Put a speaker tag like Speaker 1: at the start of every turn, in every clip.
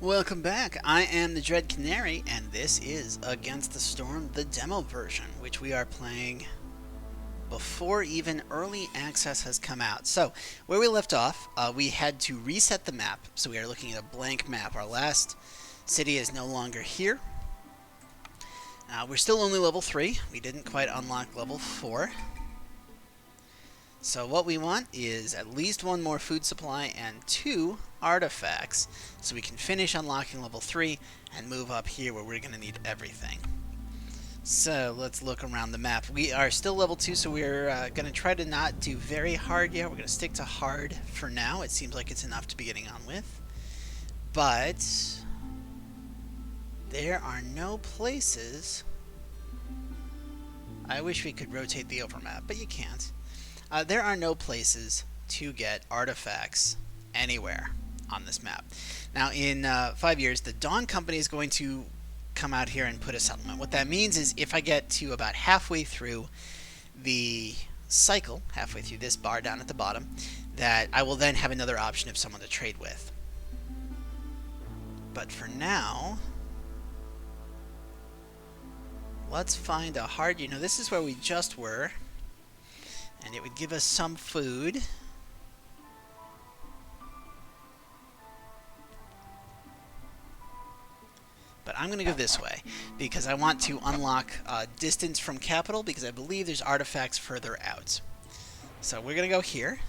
Speaker 1: Welcome back. I am the Dread Canary, and this is Against the Storm, the demo version, which we are playing before even early access has come out. So, where we left off, we had to reset the map. So we are looking at a blank map. Our last city is no longer here. We're still only level 3. We didn't quite unlock level 4. So what we want is at least one more food supply and 2 artifacts so we can finish unlocking level 3 and move up here where we're going to need everything. So let's look around the map. We are still level 2, so we're going to try to not do very hard yet. We're going to stick to hard for now. It seems like it's enough to be getting on with. But there are no places. I wish we could rotate the overmap, but you can't. There are no places to get artifacts anywhere on this map. Now, in 5 years, the Dawn Company is going to come out here and put a settlement. What that means is if I get to about halfway through the cycle, halfway through this bar down at the bottom, that I will then have another option of someone to trade with. But for now, let's find a hard... this is where we just were. And it would give us some food. But I'm going to go this way because I want to unlock distance from capital because I believe there's artifacts further out. So we're going to go here.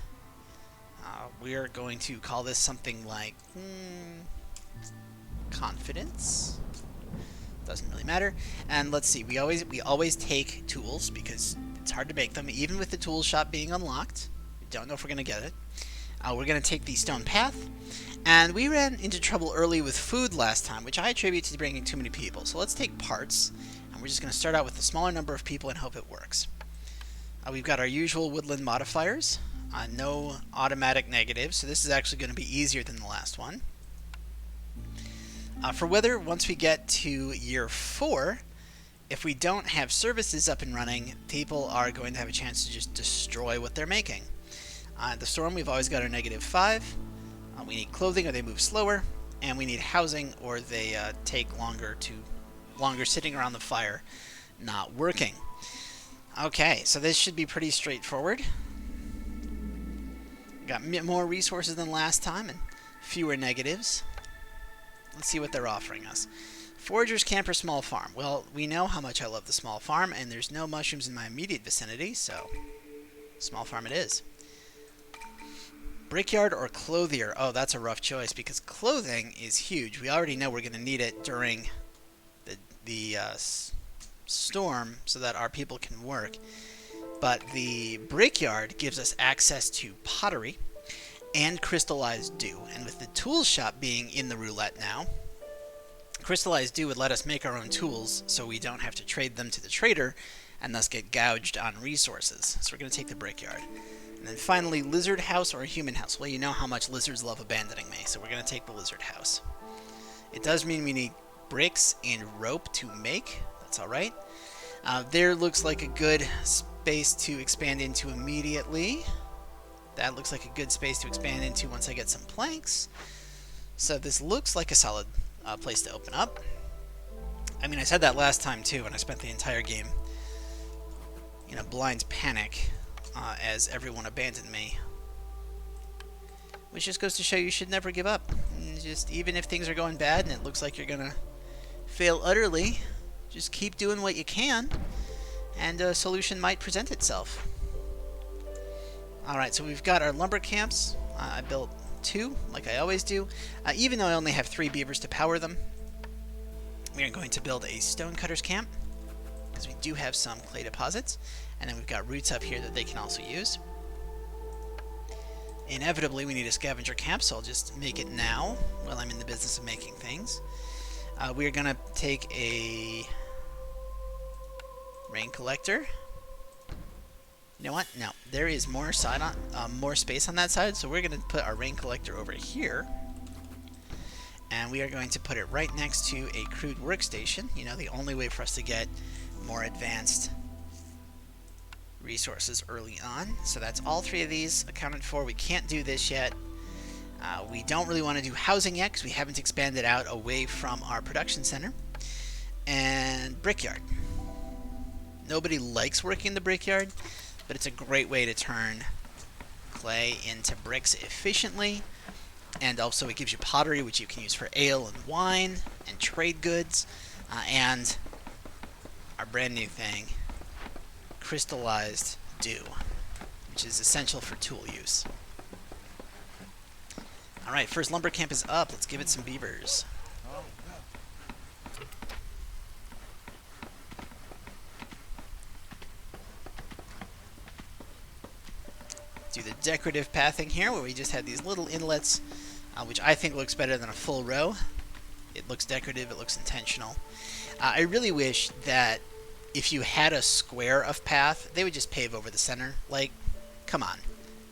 Speaker 1: We are going to call this something like confidence. Doesn't really matter. And let's see. We always take tools because it's hard to make them, even with the tool shop being unlocked. We don't know if we're going to get it. We're going to take the stone path. And we ran into trouble early with food last time, which I attribute to bringing too many people. So let's take parts. And we're just going to start out with a smaller number of people and hope it works. We've got our usual woodland modifiers. No automatic negatives. So this is actually going to be easier than the last one. For weather, once we get to year 4... if we don't have services up and running, people are going to have a chance to just destroy what they're making. The storm, we've always got our -5. We need clothing or they move slower. And we need housing or they take longer sitting around the fire not working. Okay, so this should be pretty straightforward. Got more resources than last time and fewer negatives. Let's see what they're offering us. Forager's Camper Small Farm. Well, we know how much I love the small farm, and there's no mushrooms in my immediate vicinity, so small farm it is. Brickyard or Clothier? Oh, that's a rough choice, because clothing is huge. We already know we're going to need it during the storm so that our people can work. But the Brickyard gives us access to pottery and crystallized dew. And with the tool shop being in the roulette now, crystallized dew would let us make our own tools so we don't have to trade them to the trader and thus get gouged on resources. So we're going to take the Brickyard. And then finally, Lizard House or a Human House. Well, you know how much lizards love abandoning me, so we're going to take the Lizard House. It does mean we need bricks and rope to make. That's alright. There looks like a good space to expand into immediately. That looks like a good space to expand into once I get some planks. So this looks like a solid place to open up. I mean, I said that last time too, and I spent the entire game in a blind panic as everyone abandoned me. Which just goes to show you should never give up. And just even if things are going bad and it looks like you're gonna fail utterly, just keep doing what you can, and a solution might present itself. Alright, so we've got our lumber camps. I built 2, like I always do. Even though I only have 3 beavers to power them, we are going to build a stonecutter's camp, because we do have some clay deposits, and then we've got roots up here that they can also use. Inevitably, we need a scavenger camp, so I'll just make it now, while I'm in the business of making things. We are going to take a rain collector. You know what? No, there is more space on that side, so we're going to put our rain collector over here. And we are going to put it right next to a crude workstation. You know, the only way for us to get more advanced resources early on. So that's all 3 of these accounted for. We can't do this yet. We don't really want to do housing yet because we haven't expanded out away from our production center. And brickyard. Nobody likes working in the brickyard, but it's a great way to turn clay into bricks efficiently. And also it gives you pottery, which you can use for ale and wine and trade goods. And our brand new thing, crystallized dew, which is essential for tool use. Alright, first lumber camp is up. Let's give it some beavers. Do the decorative pathing here, where we just had these little inlets, which I think looks better than a full row. It looks decorative, it looks intentional. I really wish that if you had a square of path, they would just pave over the center. Like, come on.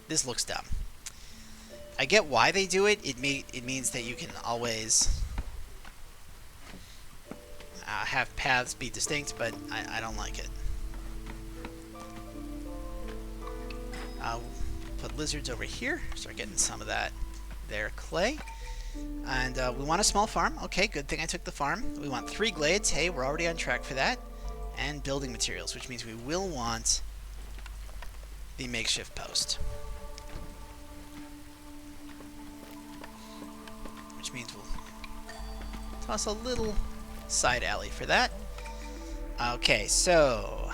Speaker 1: This looks dumb. I get why they do it. It means that you can always have paths be distinct, but I don't like it. Put lizards over here. Start getting some of that there clay. And we want a small farm. Okay, good thing I took the farm. We want 3 glades. Hey, we're already on track for that. And building materials, which means we will want the makeshift post. Which means we'll toss a little side alley for that. Okay, so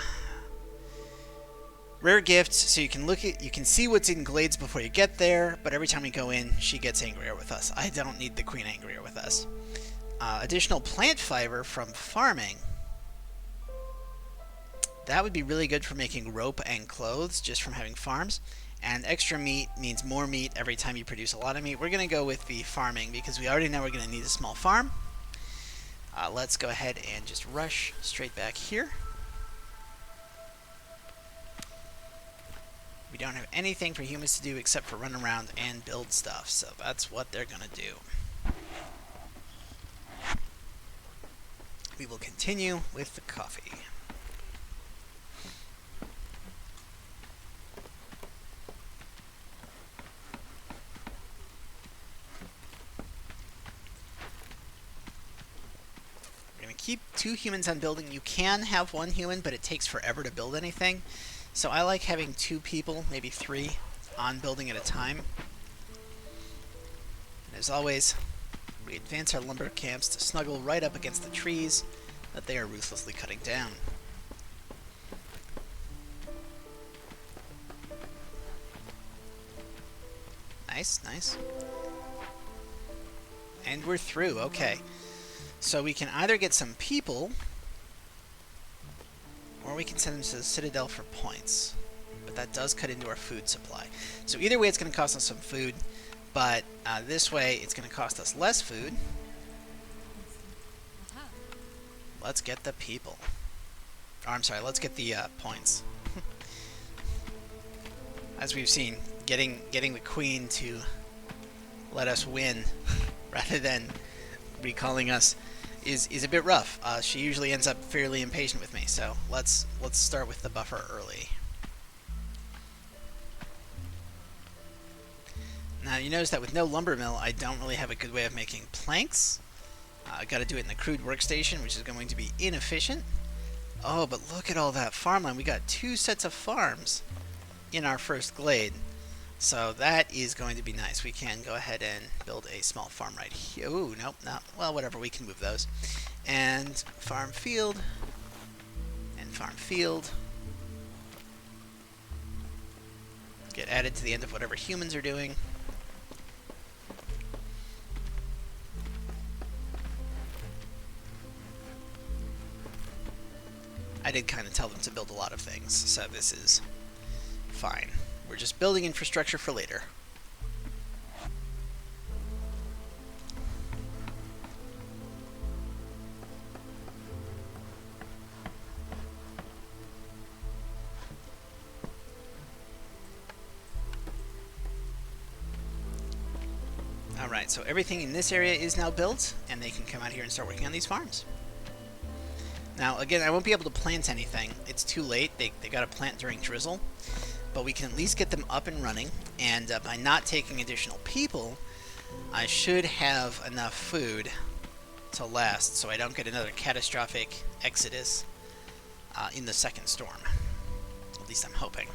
Speaker 1: rare gifts, so you can see what's in glades before you get there, but every time we go in, she gets angrier with us. I don't need the queen angrier with us. Additional plant fiber from farming. That would be really good for making rope and clothes, just from having farms. And extra meat means more meat every time you produce a lot of meat. We're going to go with the farming, because we already know we're going to need a small farm. Let's go ahead and just rush straight back here. We don't have anything for humans to do except for run around and build stuff, so that's what they're going to do. We will continue with the coffee. We're going to keep 2 humans on building. You can have 1 human, but it takes forever to build anything. So I like having 2 people, maybe 3, on building at a time. And as always, we advance our lumber camps to snuggle right up against the trees that they are ruthlessly cutting down. Nice, nice. And we're through, okay. So we can either get some people, or we can send them to the Citadel for points. But that does cut into our food supply. So either way, it's going to cost us some food. But this way, it's going to cost us less food. Let's get the people. Oh, I'm sorry, let's get the points. As we've seen, getting the queen to let us win rather than recalling us is a bit rough. She usually ends up fairly impatient with me, so let's start with the buffer early. Now you notice that with no lumber mill, I don't really have a good way of making planks. I got to do it in the crude workstation, which is going to be inefficient. Oh, but look at all that farmland. We got 2 sets of farms in our first glade. So that is going to be nice. We can go ahead and build a small farm right here. Ooh, nope, not. Well, whatever, we can move those. And farm field. And farm field. Get added to the end of whatever humans are doing. I did kind of tell them to build a lot of things, so this is fine. We're just building infrastructure for later. Alright, so everything in this area is now built, and they can come out here and start working on these farms. Now, again, I won't be able to plant anything. It's too late. They got to plant during drizzle. But we can at least get them up and running, and by not taking additional people, I should have enough food to last, so I don't get another catastrophic exodus in the second storm. At least I'm hoping.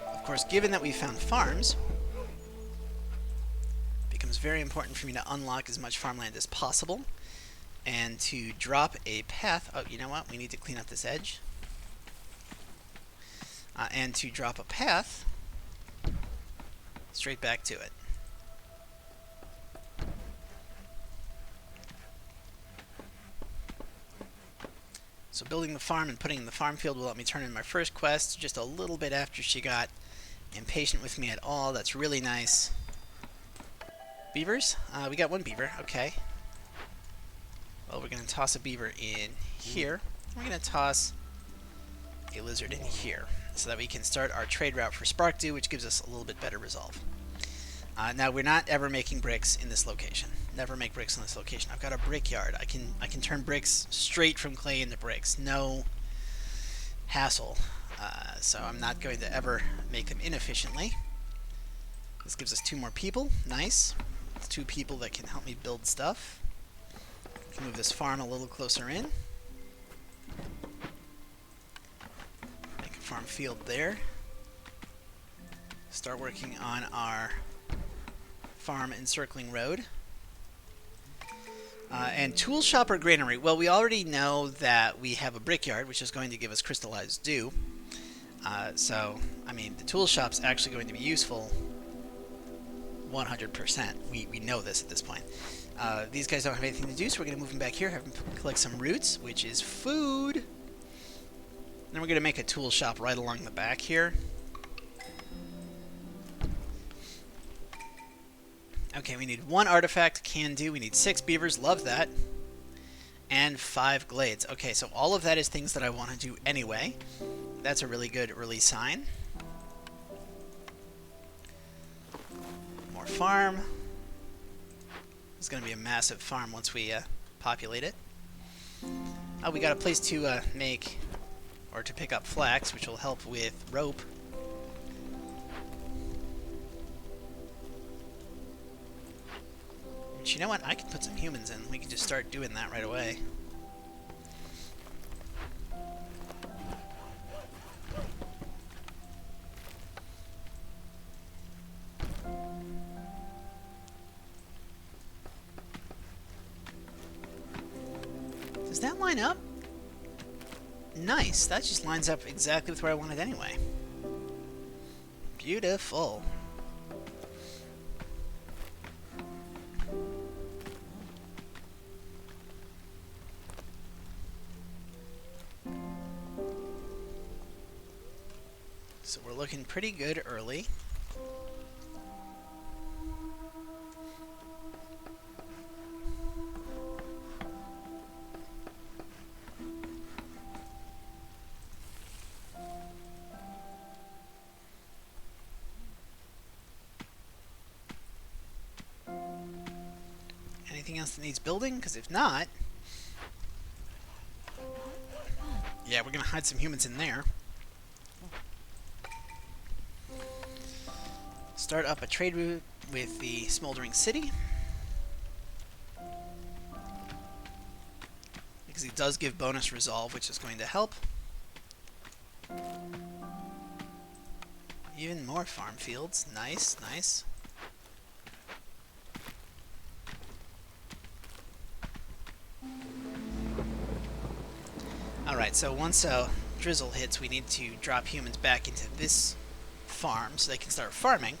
Speaker 1: Of course, given that we found farms, it becomes very important for me to unlock as much farmland as possible and to drop a path. Oh, you know what? We need to clean up this edge. And to drop a path straight back to it. So building the farm and putting in the farm field will let me turn in my first quest just a little bit after she got impatient with me at all. That's really nice. Beavers? We got one beaver. Okay. Well, we're going to toss a beaver in here. We're going to toss a lizard in here so that we can start our trade route for Sparkdew, which gives us a little bit better resolve. Now, we're not ever making bricks in this location. Never make bricks in this location. I've got a brickyard. I can turn bricks straight from clay into bricks. No hassle. So I'm not going to ever make them inefficiently. This gives us 2 more people. Nice. It's 2 people that can help me build stuff. We can move this farm a little closer in. Make a farm field there. Start working on our farm encircling road. And tool shop or granary. Well, we already know that we have a brickyard, which is going to give us crystallized dew. So, I mean, the tool shop's actually going to be useful 100%. We know this at this point. These guys don't have anything to do, so we're going to move them back here, have them collect some roots, which is food. Then we're going to make a tool shop right along the back here. Okay, we need 1 artifact, can do. We need 6 beavers, love that. And 5 glades. Okay, so all of that is things that I want to do anyway. That's a really good early sign. More farm. It's going to be a massive farm once we populate it. Oh, we got a place to make, or to pick up flax, which will help with rope. But you know what? I can put some humans in. We can just start doing that right away. Does that line up? Nice. That just lines up exactly with where I wanted anyway. Beautiful. So we're looking pretty good early. Anything else that needs building? Because if not, yeah, we're going to hide some humans in there. Start up a trade route with the Smoldering City. Because it does give bonus resolve, which is going to help. Even more farm fields. Nice, nice. Alright, so once drizzle hits, we need to drop humans back into this farm so they can start farming.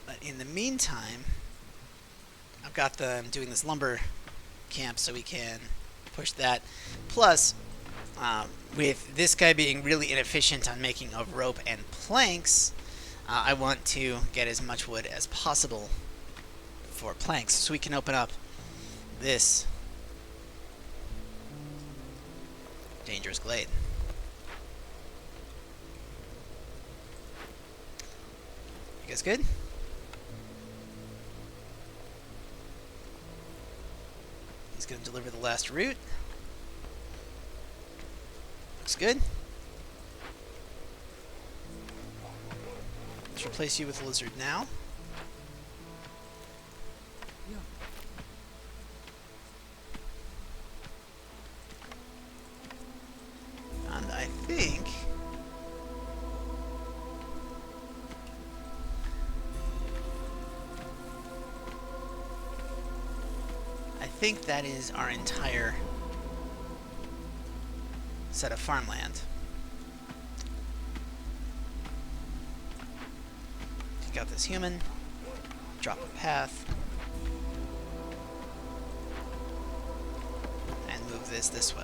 Speaker 1: But in the meantime, I've got them doing this lumber camp so we can push that. Plus, with this guy being really inefficient on making of rope and planks, I want to get as much wood as possible for planks so we can open up this dangerous glade. You guys good? He's going to deliver the last route. good. Let's replace you with a lizard now. And I think that is our entire set of farmland. Take out this human, drop a path, and move this way.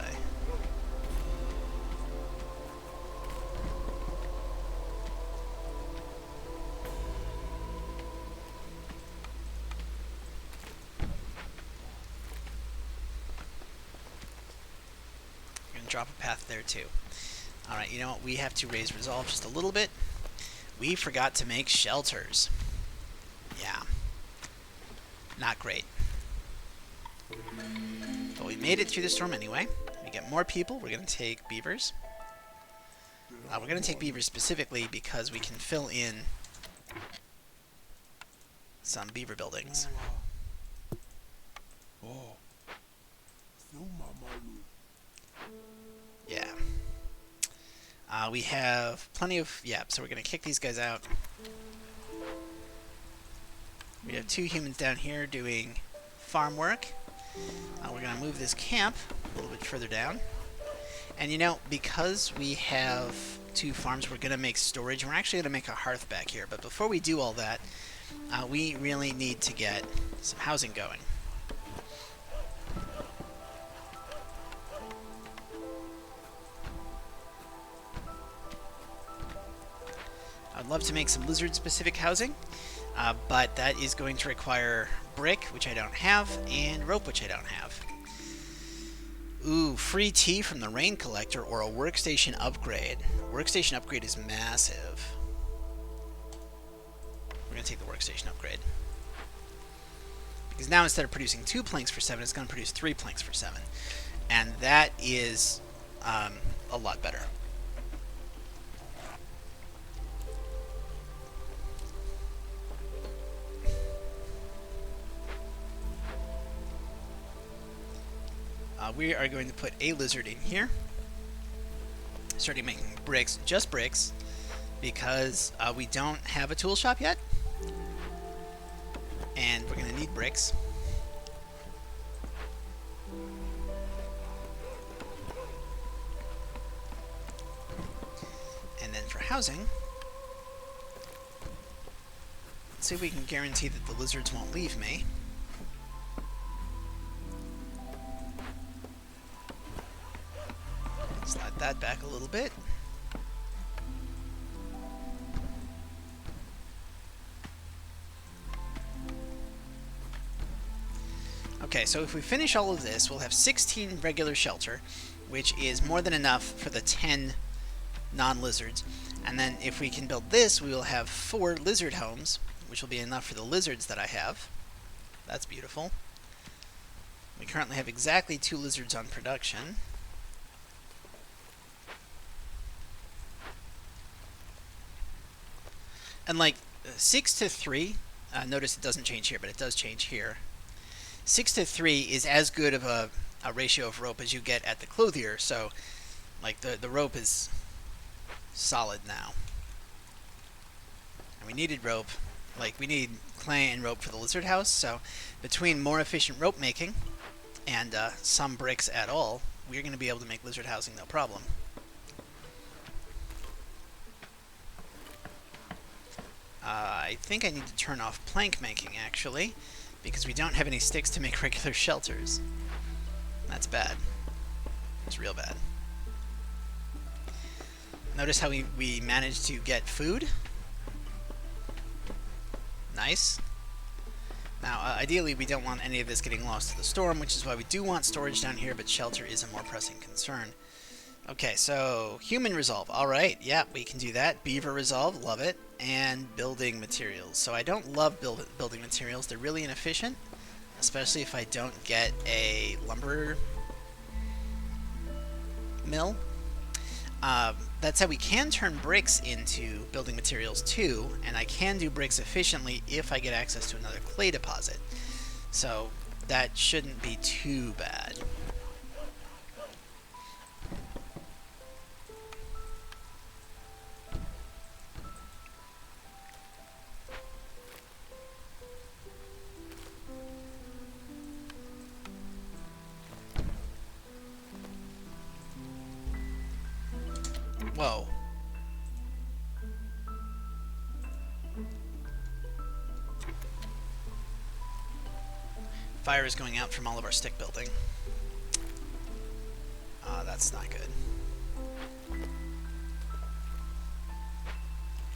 Speaker 1: Drop a path there too. Alright, you know what? We have to raise resolve just a little bit. We forgot to make shelters. Yeah. Not great. But we made it through the storm anyway. We get more people. We're going to take beavers. We're going to take beavers specifically because we can fill in some beaver buildings. Yeah. We have plenty of... Yeah, so we're going to kick these guys out. We have 2 humans down here doing farm work. We're going to move this camp a little bit further down. And you know, because we have 2 farms, we're going to make storage. We're actually going to make a hearth back here. But before we do all that, we really need to get some housing going. I'd love to make some lizard-specific housing, but that is going to require brick, which I don't have, and rope, which I don't have. Ooh, free tea from the rain collector or a workstation upgrade. Workstation upgrade is massive. We're going to take the workstation upgrade. Because now instead of producing 2 planks for 7, it's going to produce 3 planks for 7. And that is a lot better. We are going to put a lizard in here. Starting making bricks, just bricks, because we don't have a tool shop yet. And we're going to need bricks. And then for housing, let's see if we can guarantee that the lizards won't leave me. Slide that back a little bit. Okay, so if we finish all of this, we'll have 16 regular shelter, which is more than enough for the 10 non-lizards. And then if we can build this, we will have 4 lizard homes, which will be enough for the lizards that I have. That's beautiful. We currently have exactly 2 lizards on production. And like 6 to 3, notice it doesn't change here, but it does change here. 6 to 3 is as good of a ratio of rope as you get at the clothier, so like the rope is solid now. And we needed rope, like we need clay and rope for the lizard house, so between more efficient rope making and some bricks at all, we're going to be able to make lizard housing no problem. I think I need to turn off plank making, actually, because we don't have any sticks to make regular shelters. That's bad. It's real bad. Notice how we managed to get food. Nice. Now, ideally, we don't want any of this getting lost to the storm, which is why we do want storage down here, but shelter is a more pressing concern. Okay, so human resolve. Alright, yeah, we can do that. Beaver resolve, love it. And building materials. So I don't love building materials. They're really inefficient, especially if I don't get a lumber mill. That said, we can turn bricks into building materials too, and I can do bricks efficiently if I get access to another clay deposit. So that shouldn't be too bad. Whoa. Fire is going out from all of our stick building. That's not good.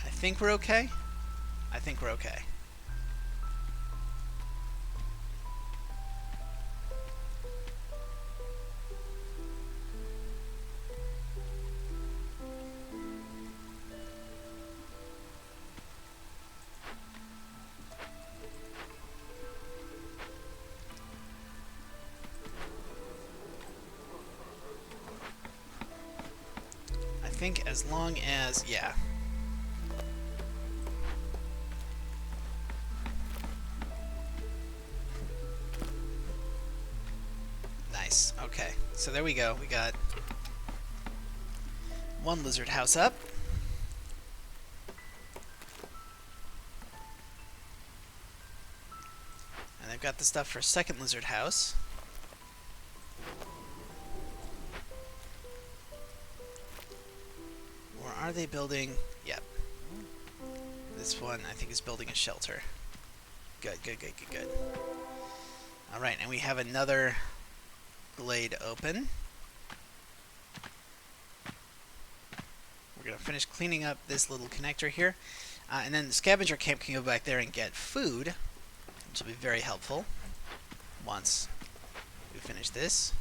Speaker 1: I think we're okay. I think we're okay. I think as long as, yeah. Nice. Okay. So there we go. We got one lizard house up. And I've got the stuff for a second lizard house. Or are they building? Yep. This one, I think, is building a shelter. Good, good, good, good, good. Alright, and we have another glade open. We're going to finish cleaning up this little connector here. And then the scavenger camp can go back there and get food, which will be very helpful once we finish this.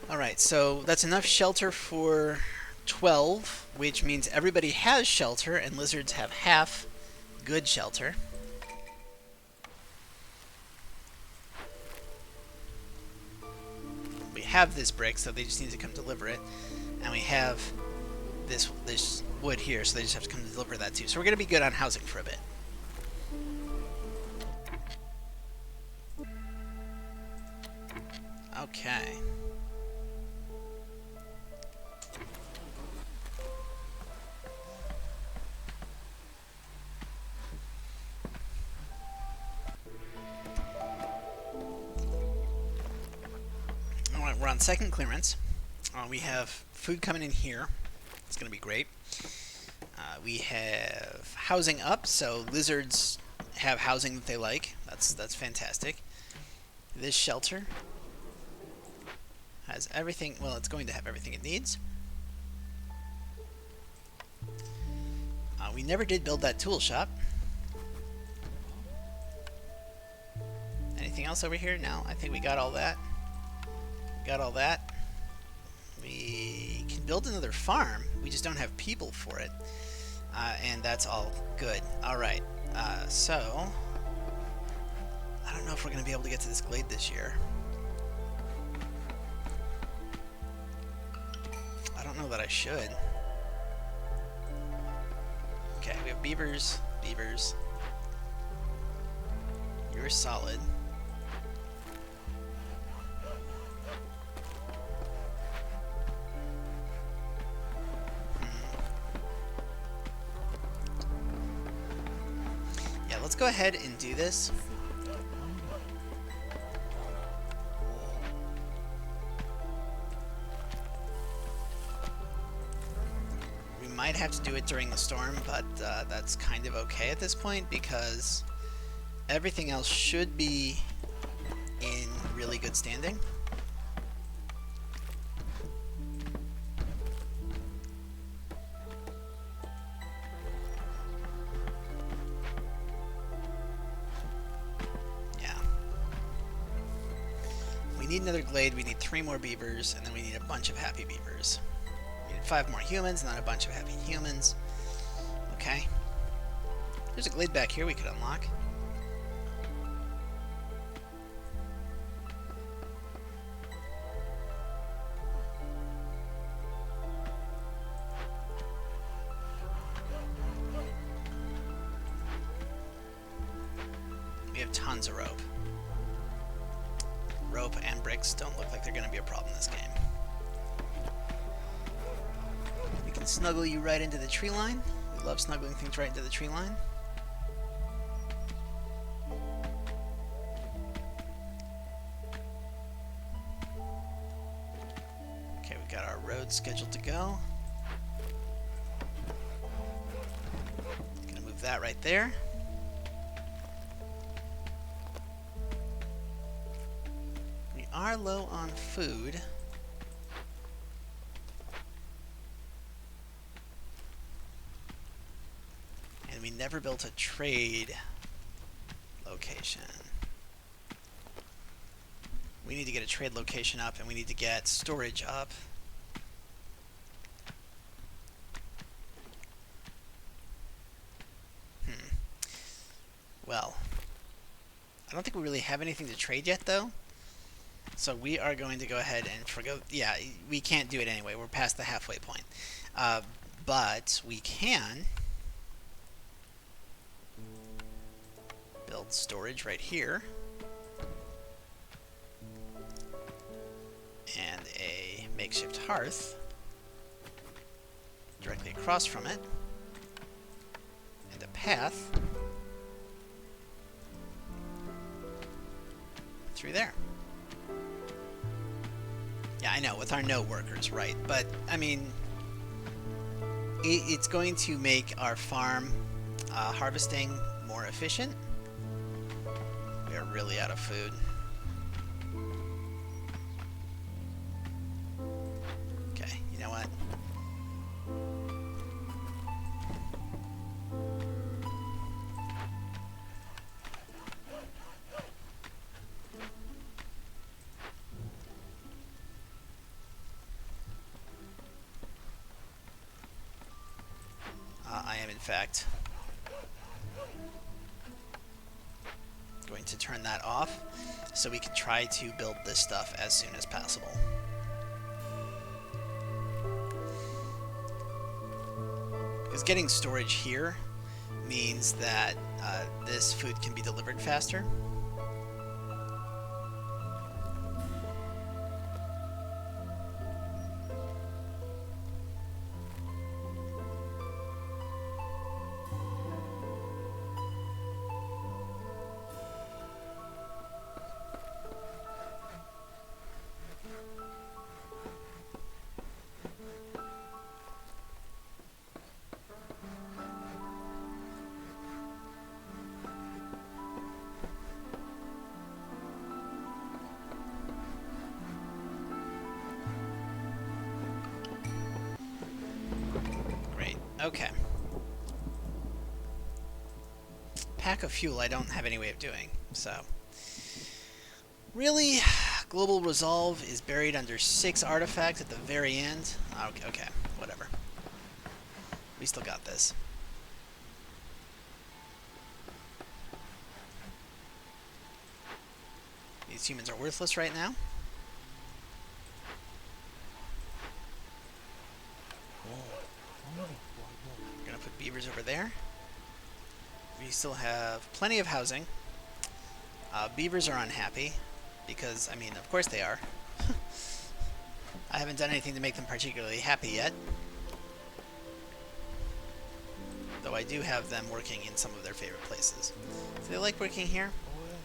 Speaker 1: Alright, so that's enough shelter for 12, which means everybody has shelter, and lizards have half good shelter. We have this brick, so they just need to come deliver it. And we have this wood here, so they just have to come deliver that too. So we're going to be good on housing for a bit. Okay. We're on second clearance. We have food coming in here. It's going to be great. We have housing up, so lizards have housing that they like. That's fantastic. This shelter has everything. Well, it's going to have everything it needs. We never did build that tool shop. Anything else over here? No, I think we got all that. Got all that. We can build another farm. We just don't have people for it. And that's all good. Alright. So I don't know if we're going to be able to get to this glade this year. I don't know that I should. Okay, we have beavers. Beavers. You're solid. Let's go ahead and do this. We might have to do it during the storm, but that's kind of okay at this point because everything else should be in really good standing. We need another glade, we need 3 more beavers, and then we need a bunch of happy beavers. We need 5 more humans, not a bunch of happy humans. Okay. There's a glade back here we could unlock. We have tons of rope. Rope and bricks don't look like they're going to be a problem in this game. We can snuggle you right into the tree line. We love snuggling things right into the tree line. Okay, we've got our road scheduled to go. Gonna move that right there. We are low on food. And we never built a trade location. We need to get a trade location up, and we need to get storage up. Well, I don't think we really have anything to trade yet, though. So we are going to go ahead and forgo... Yeah, we can't do it anyway. We're past the halfway point. But we can build storage right here. And a makeshift hearth directly across from it. And a path through there. Yeah, I know, with our no workers, right? But, I mean, it's going to make our farm harvesting more efficient. We are really out of food. Okay, you know what? I am, in fact, going to turn that off so we can try to build this stuff as soon as possible. Because getting storage here means that this food can be delivered faster. Okay. Pack of fuel I don't have any way of doing, so... Really? Global Resolve is buried under 6 artifacts at the very end? Okay, whatever. We still got this. These humans are worthless right now. We're gonna put beavers over there. We still have plenty of housing. Beavers are unhappy because, I mean, of course they are. I haven't done anything to make them particularly happy yet. Though I do have them working in some of their favorite places. Do they like working here?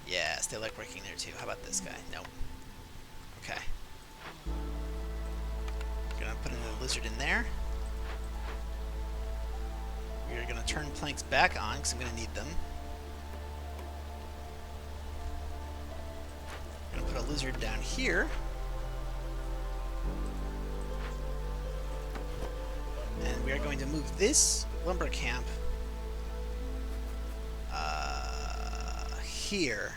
Speaker 1: Yes, they like working there too. How about this guy? Nope. Okay. Gonna put another lizard in there. We're going to turn planks back on because I'm going to need them. I'm going to put a lizard down here. And we are going to move this lumber camp here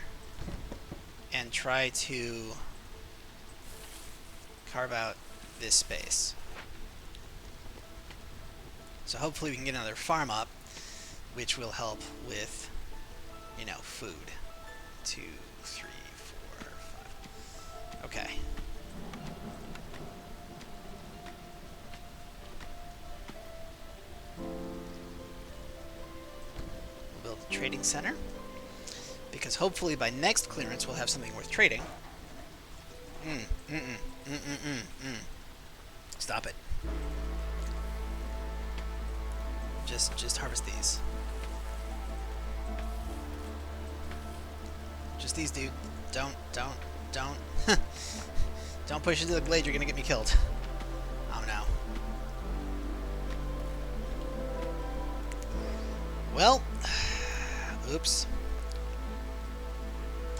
Speaker 1: and try to carve out this space. So hopefully we can get another farm up. which will help with, you know, food. 2, 3, 4, 5. Okay. We'll build a trading center, because hopefully by next clearance we'll have something worth trading. Stop it. Just harvest these. Just these, dude. Don't. Don't push into the glade, you're gonna get me killed. Oh no. Well, oops.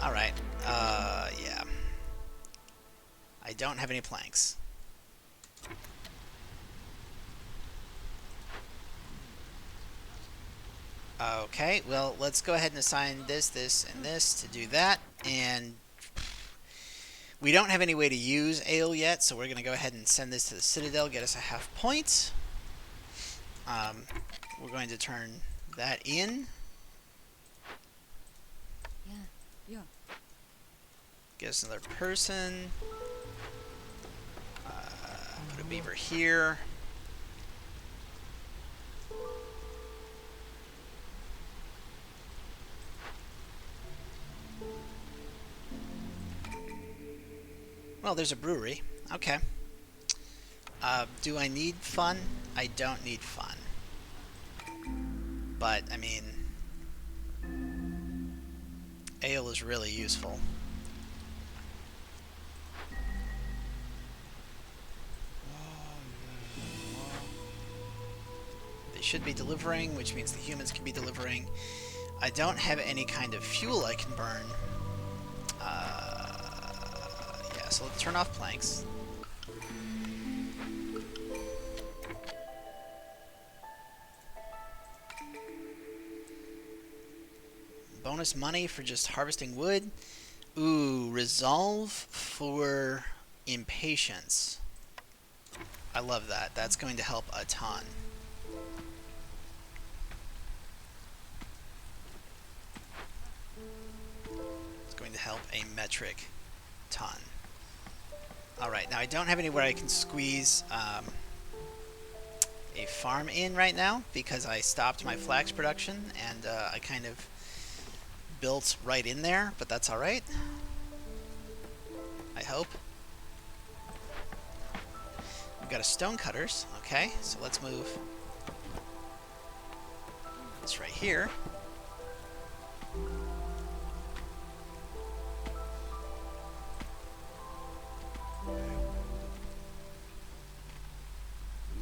Speaker 1: Alright, yeah. I don't have any planks. Okay, well, let's go ahead and assign this, this, and this to do that, and we don't have any way to use ale yet, so we're going to go ahead and send this to the Citadel, get us a half point. We're going to turn that in.
Speaker 2: Yeah.
Speaker 1: Get us another person. Put a beaver here. Well, there's a brewery. Okay. Do I need fun? I don't need fun. But, I mean, ale is really useful. They should be delivering, which means the humans can be delivering. I don't have any kind of fuel I can burn. Yeah, so let's turn off planks. Bonus money for just harvesting wood. Ooh, resolve for impatience. I love that. That's going to help a ton. It's going to help a metric ton. Alright, now I don't have anywhere I can squeeze a farm in right now because I stopped my flax production and I kind of built right in there, but that's alright. I hope. We've got a stone cutters, okay, so let's move this right here.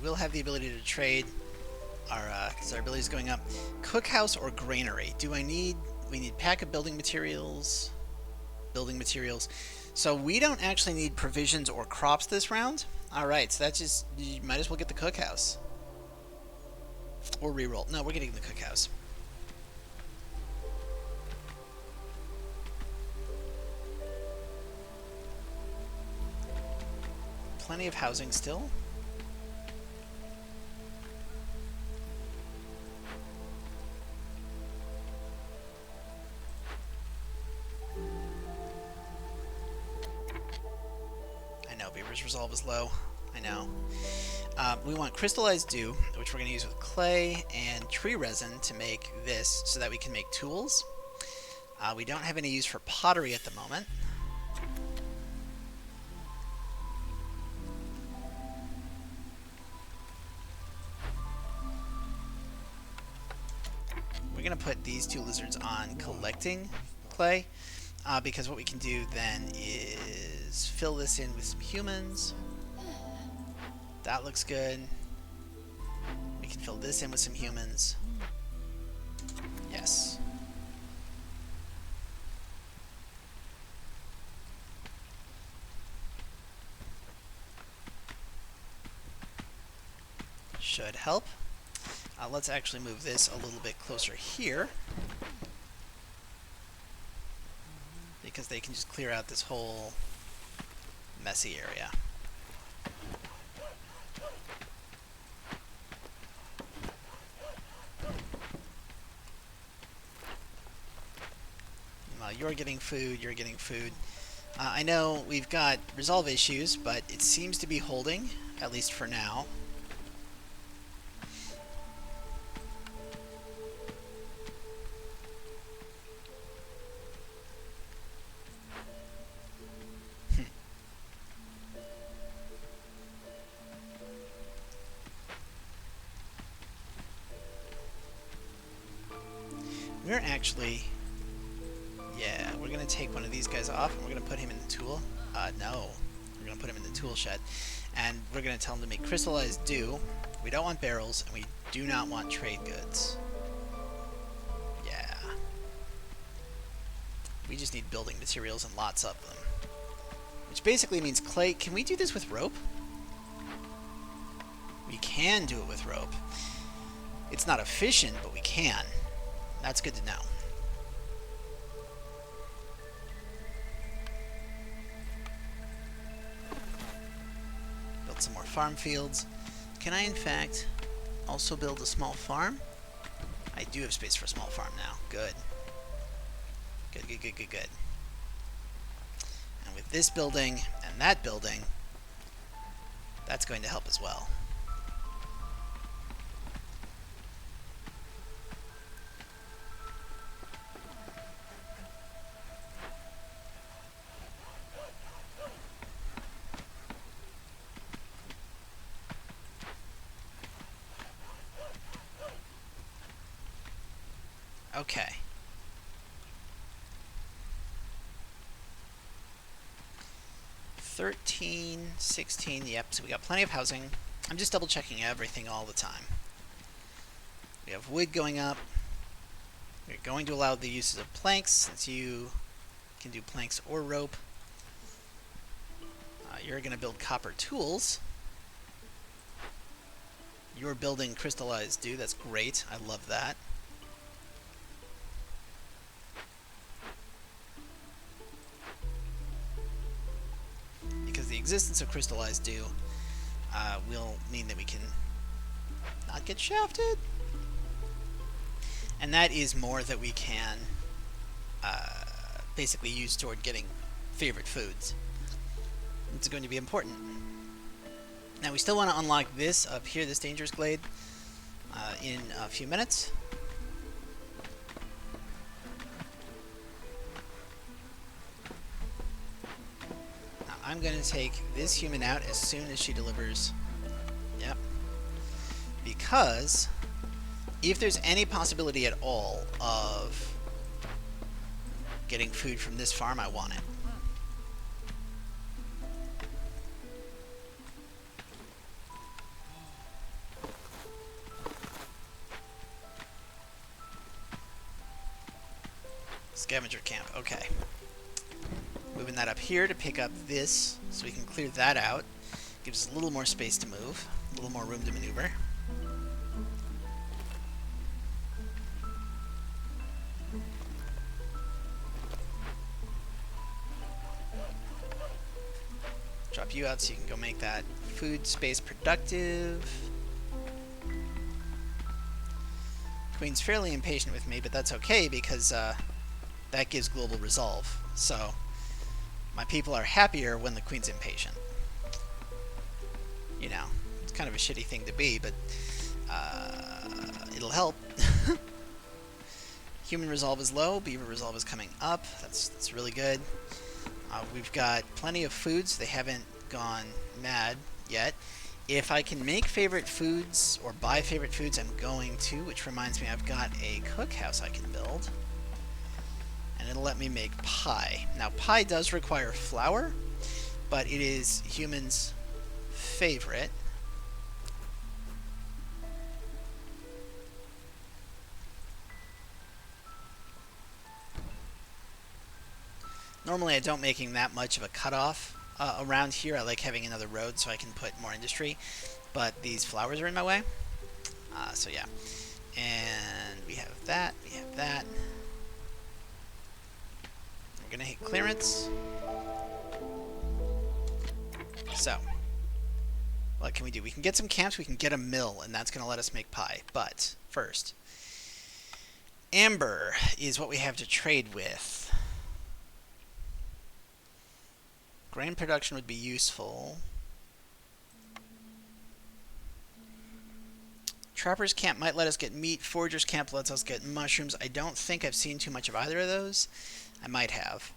Speaker 1: We will have the ability to trade because our ability is going up. Cookhouse or granary? Do I need... We need pack of building materials. Building materials. So we don't actually need provisions or crops this round. Alright, so that's just... You might as well get the cookhouse. Or reroll. No, we're getting the cookhouse. Plenty of housing still. Beaver's resolve is low. I know. We want crystallized dew, which we're going to use with clay and tree resin to make this so that we can make tools. We don't have any use for pottery at the moment. We're going to put these two lizards on collecting clay. Because what we can do then is fill this in with some humans. That looks good. We can fill this in with some humans. Yes. Should help. Let's actually move this a little bit closer here. Because they can just clear out this whole messy area. You're getting food, you're getting food. I know we've got resolve issues, but it seems to be holding, at least for now. We're actually... Yeah, we're going to take one of these guys off, and we're going to put him in the tool. No. We're going to put him in the tool shed. And we're going to tell him to make crystallized dew. We don't want barrels, and we do not want trade goods. Yeah. We just need building materials and lots of them. Which basically means clay... Can we do this with rope? We can do it with rope. It's not efficient, but we can. That's good to know. Build some more farm fields. Can I, in fact, also build a small farm? I do have space for a small farm now. Good. Good, good, good, good, good. And with this building and that building, that's going to help as well. Okay. $13, $16, yep, so we got plenty of housing. I'm just double checking everything all the time. We have wood going up. We're going to allow the uses of planks, since you can do planks or rope. You're going to build copper tools. You're building crystallized dew, that's great, I love that. The existence of crystallized dew will mean that we can not get shafted, and that is more that we can basically use toward getting favorite foods. It's going to be important. Now we still want to unlock this up here, this dangerous glade, in a few minutes. I'm going to take this human out as soon as she delivers. Yep. Because if there's any possibility at all of getting food from this farm, I want it. Scavenger camp, okay. Moving that up here to pick up this, so we can clear that out. Gives us a little more space to move, a little more room to maneuver. Drop you out so you can go make that food space productive. Queen's fairly impatient with me, but that's okay because that gives global resolve. So my people are happier when the Queen's impatient. You know, it's kind of a shitty thing to be, but it'll help. Human resolve is low, beaver resolve is coming up. That's really good. We've got plenty of foods. They haven't gone mad yet. If I can make favorite foods or buy favorite foods, I'm going to, which reminds me I've got a cookhouse I can build. And it'll let me make pie. Now, pie does require flour, but it is humans' favorite. Normally, I don't making that much of a cutoff around here. I like having another road so I can put more industry, but these flowers are in my way. So yeah, and we have that. We have that. We're gonna hit clearance. So, what can we do? We can get some camps, we can get a mill, and that's gonna let us make pie. But, first, amber is what we have to trade with. Grain production would be useful. Trapper's Camp might let us get meat. Forager's Camp lets us get mushrooms. I don't think I've seen too much of either of those. I might have.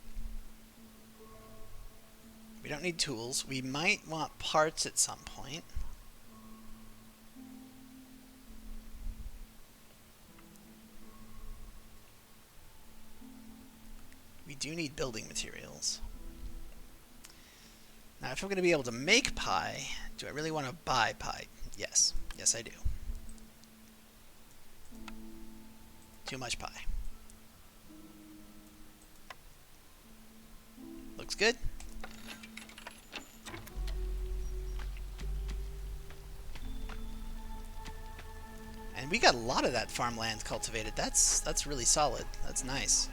Speaker 1: We don't need tools. We might want parts at some point. We do need building materials. Now, if I'm going to be able to make pie, do I really want to buy pie? Yes. Yes, I do. Too much pie. Looks good. And we got a lot of that farmland cultivated. That's really solid. That's nice.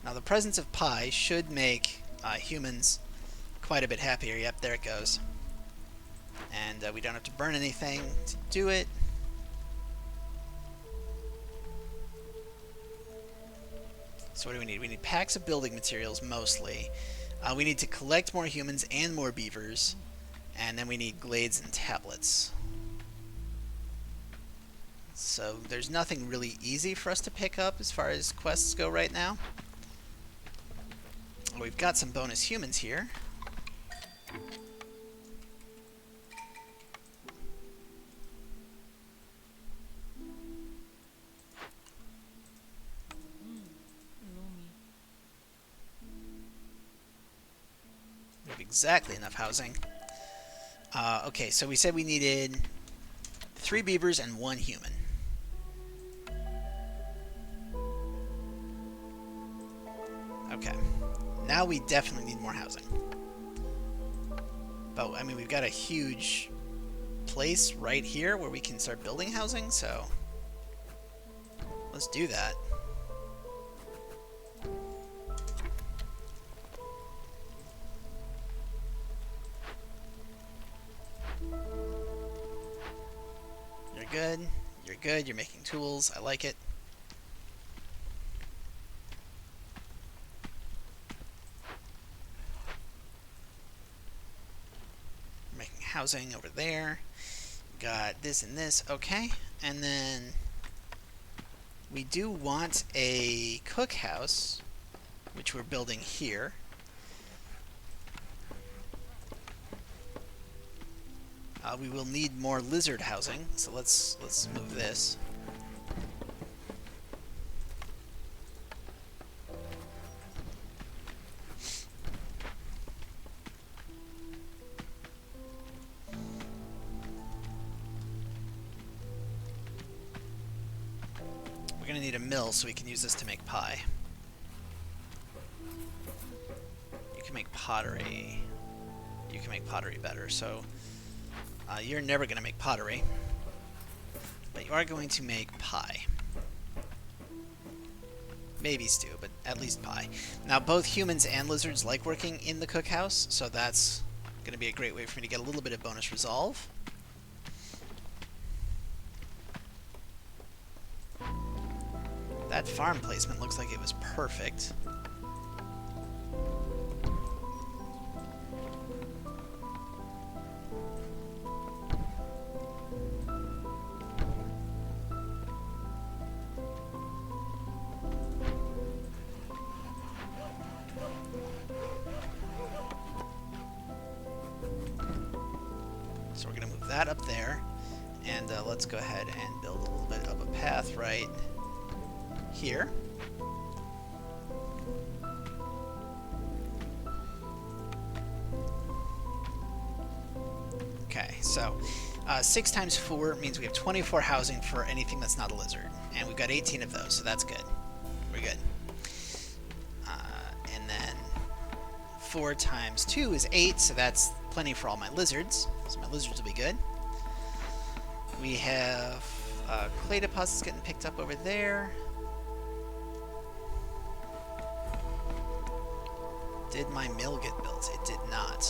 Speaker 1: Now the presence of pie should make humans quite a bit happier. Yep, there it goes. And we don't have to burn anything to do it. So what do we need? We need packs of building materials, mostly. We need to collect more humans and more beavers. And then we need glades and tablets. So there's nothing really easy for us to pick up as far as quests go right now. We've got some bonus humans here. We have exactly enough housing. Okay, so we said we needed 3 beavers and 1 human. Okay. Now we definitely need more housing. But, I mean, we've got a huge place right here where we can start building housing, so let's do that. You're good. You're good. You're making tools. I like it. Housing over there. Got this and this. Okay. And then we do want a cookhouse, which we're building here. We will need more lizard housing, so let's move this. We're gonna need a mill so we can use this to make pie. You can make pottery. You can make pottery better, so you're never going to make pottery, but you are going to make pie. Maybe stew, but at least pie. Now, both humans and lizards like working in the cookhouse, so that's going to be a great way for me to get a little bit of bonus resolve. That farm placement looks like it was perfect. So we're going to move that up there, and let's go ahead and build a little bit of a path right here. Okay, so 6 times 4 means we have 24 housing for anything that's not a lizard, and we've got 18 of those, so that's good. We're good. And then 4 times 2 is 8, so that's plenty for all my lizards. So my lizards will be good. We have clay deposits getting picked up over there. Did my mill get built? It did not.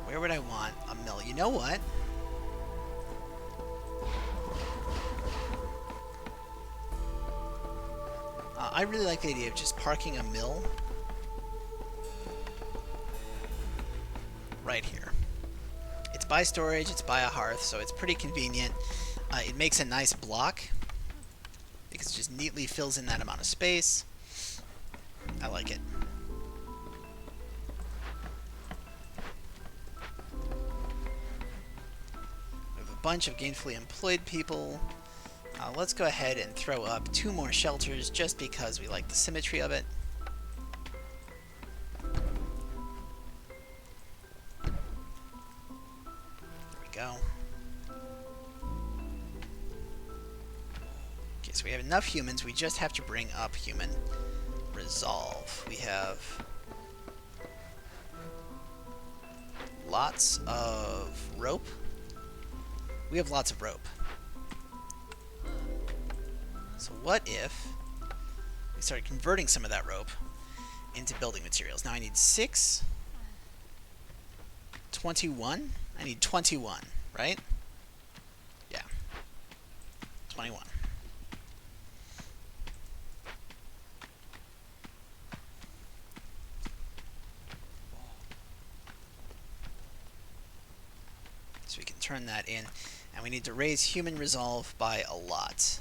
Speaker 1: Where would I want a mill? You know what? I really like the idea of just parking a mill right here. It's by storage, it's by a hearth, so it's pretty convenient. It makes a nice block because it just neatly fills in that amount of space. I like it. We have a bunch of gainfully employed people. Let's go ahead and throw up 2 more shelters just because we like the symmetry of it. There we go. Okay, so we have enough humans. We just have to bring up human resolve. We have lots of rope. We have lots of rope. So what if we started converting some of that rope into building materials? Now I need 6, 21. I need 21, right? Yeah. 21. So we can turn that in. And we need to raise human resolve by a lot.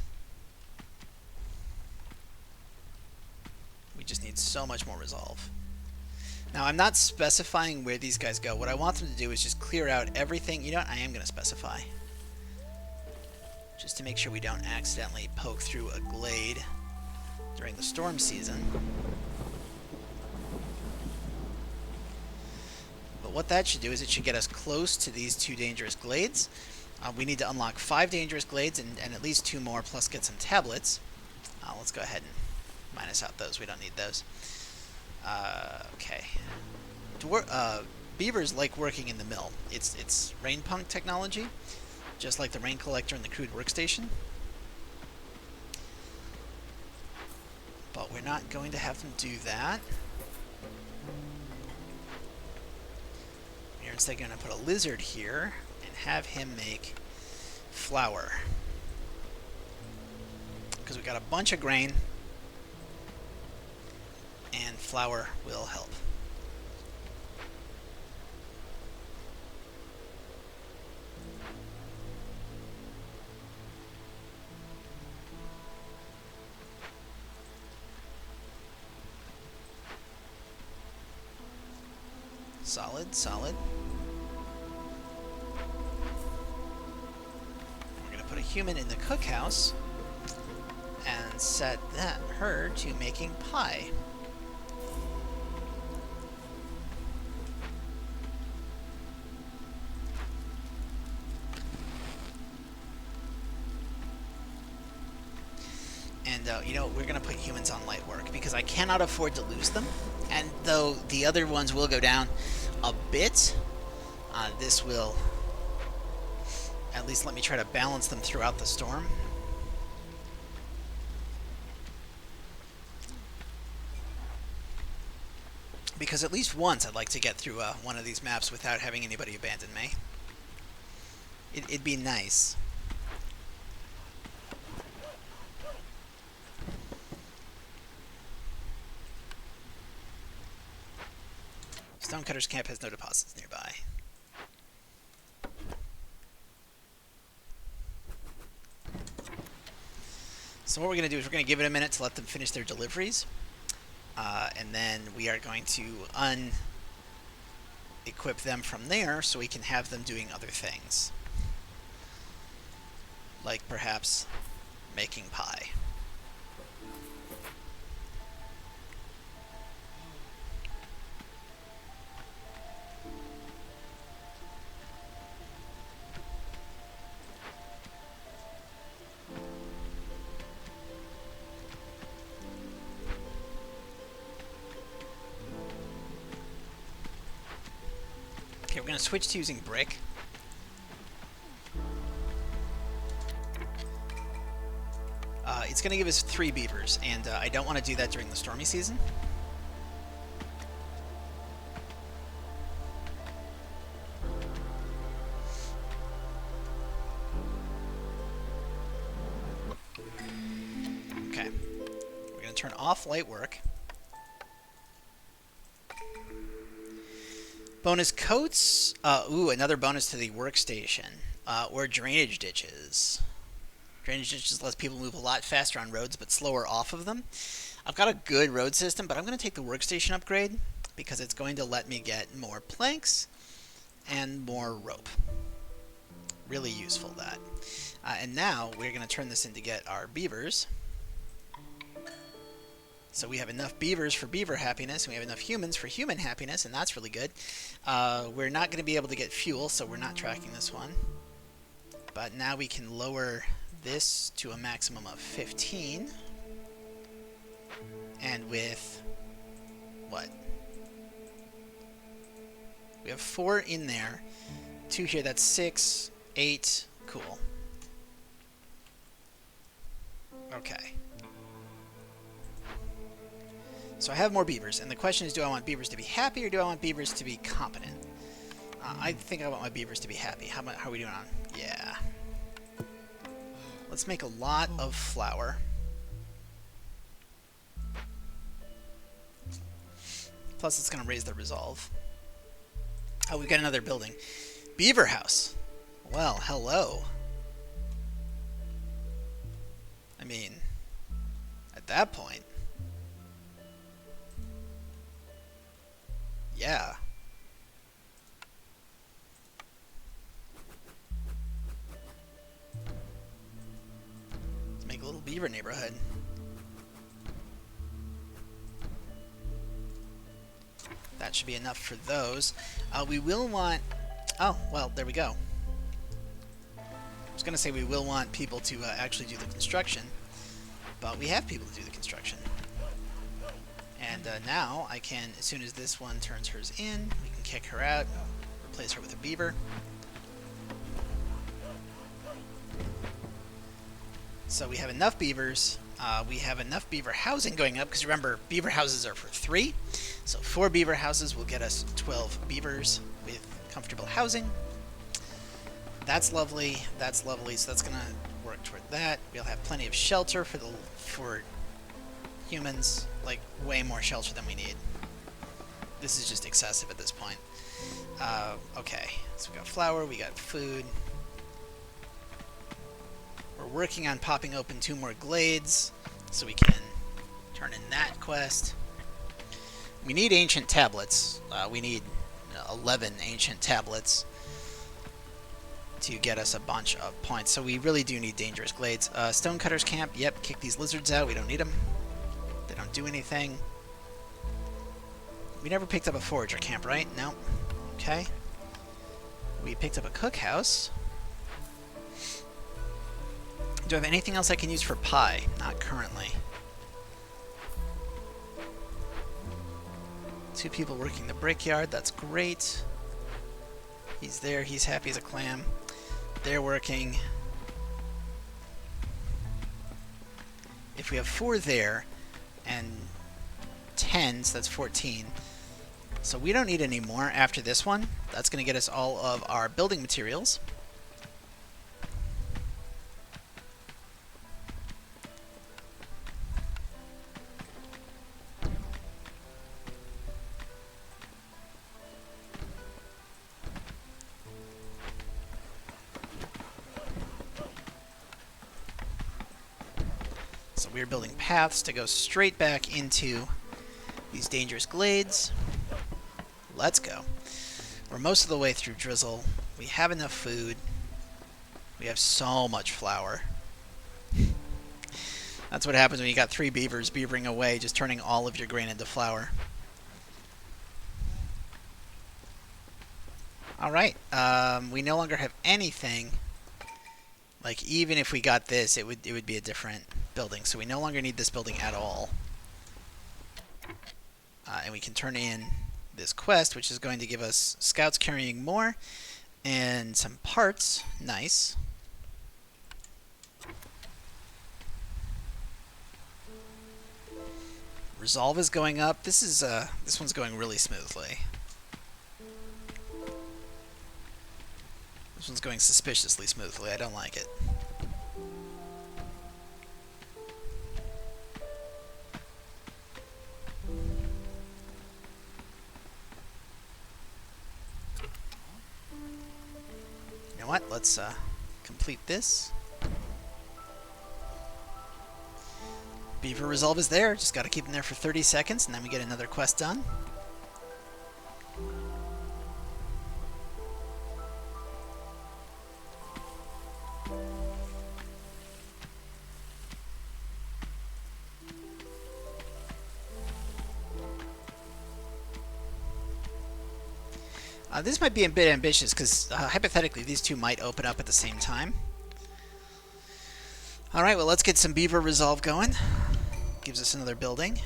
Speaker 1: We just need so much more resolve. Now, I'm not specifying where these guys go. What I want them to do is just clear out everything. You know what? I am going to specify. Just to make sure we don't accidentally poke through a glade during the storm season. But what that should do is it should get us close to these 2 dangerous glades. We need to unlock 5 dangerous glades and at least 2 more, plus get some tablets. Let's go ahead and minus out those. We don't need those. Okay. Beavers like working in the mill. It's rain punk technology, just like the rain collector and the crude workstation. But we're not going to have them do that. We're instead going to put a lizard here and have him make flour. Because we got a bunch of grain, and flour will help. Solid, solid. We're going to put a human in the cookhouse and set her to making pie. And, you know, we're going to put humans on light work because I cannot afford to lose them. And though the other ones will go down a bit, this will at least let me try to balance them throughout the storm. Because at least once I'd like to get through one of these maps without having anybody abandon me. It'd be nice. Stonecutter's camp has no deposits nearby. So what we're going to do is we're going to give it a minute to let them finish their deliveries. And then we are going to unequip them from there so we can have them doing other things. Like perhaps making pie. Okay, we're going to switch to using brick. It's going to give us 3 beavers, and I don't want to do that during the stormy season. Okay. We're going to turn off light work. Bonus coats. Ooh, another bonus to the workstation. Or drainage ditches. Drainage ditches lets people move a lot faster on roads, but slower off of them. I've got a good road system, but I'm going to take the workstation upgrade because it's going to let me get more planks and more rope. Really useful, that. And now we're going to turn this in to get our beavers. So we have enough beavers for beaver happiness, and we have enough humans for human happiness, and that's really good. We're not going to be able to get fuel, so we're not tracking this one. But now we can lower this to a maximum of 15. And with... what? We have 4 in there. 2 here, that's 6, 8. Cool. Okay. So I have more beavers, and the question is, do I want beavers to be happy or do I want beavers to be competent? I think I want my beavers to be happy. How are we doing on? Yeah. Let's make a lot of flour. Plus, it's going to raise their resolve. Oh, we've got another building. Beaver house. Well, hello. I mean, at that point... yeah. Let's make a little beaver neighborhood. That should be enough for those. We will want... oh, well, there we go. I was going to say we will want people to actually do the construction, but we have people to do the construction. And now I can, as soon as this one turns hers in, we can kick her out, replace her with a beaver. So we have enough beavers. We have enough beaver housing going up, because remember, beaver houses are for 3. So 4 beaver houses will get us 12 beavers with comfortable housing. That's lovely. That's lovely. So that's going to work toward that. We'll have plenty of shelter for humans, like way more shelter than we need. This is just excessive at this point. Okay, so we got flour, we got food. We're working on popping open 2 more glades so we can turn in that quest. We need ancient tablets. We need 11 ancient tablets to get us a bunch of points. So we really do need dangerous glades. Stonecutters camp, yep, kick these lizards out. We don't need them. They don't do anything. We never picked up a forager camp, right? No. Okay. We picked up a cookhouse. Do I have anything else I can use for pie? Not currently. 2 people working the brickyard. That's great. He's there. He's happy as a clam. They're working. If we have 4 there and 10, so that's 14. So we don't need any more after this one. That's going to get us all of our building materials. So we're building paths to go straight back into these dangerous glades. Let's go. We're most of the way through Drizzle. We have enough food. We have so much flour. That's what happens when you got 3 beavers beavering away, just turning all of your grain into flour. Alright, we no longer have anything. Like, even if we got this, it would be a different building. So we no longer need this building at all. And we can turn in this quest, which is going to give us scouts carrying more and some parts. Nice. Resolve is going up. This one's going really smoothly. This one's going suspiciously smoothly. I don't like it. what? Let's complete this. Beaver Resolve is there. Just got to keep them there for 30 seconds, and then we get another quest done. This might be a bit ambitious, because hypothetically these two might open up at the same time. Alright, well, let's get some Beaver Resolve going. Gives us another building.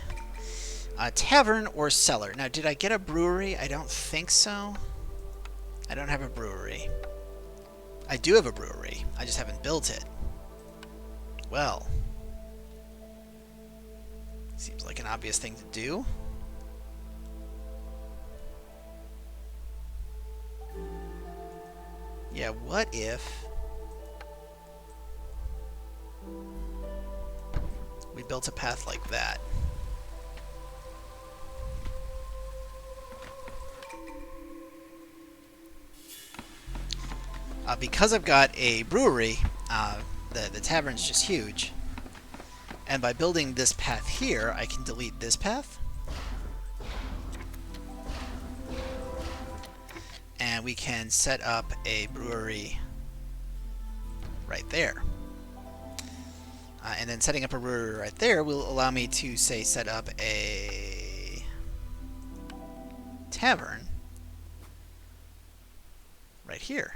Speaker 1: Tavern or cellar. Now, did I get a brewery? I don't think so. I don't have a brewery. I do have a brewery. I just haven't built it. Well. Seems like an obvious thing to do. Yeah, what if we built a path like that? Because I've got a brewery, the tavern's just huge. And by building this path here, I can delete this path. And we can set up a brewery right there. And then setting up a brewery right there will allow me to, say, set up a tavern right here.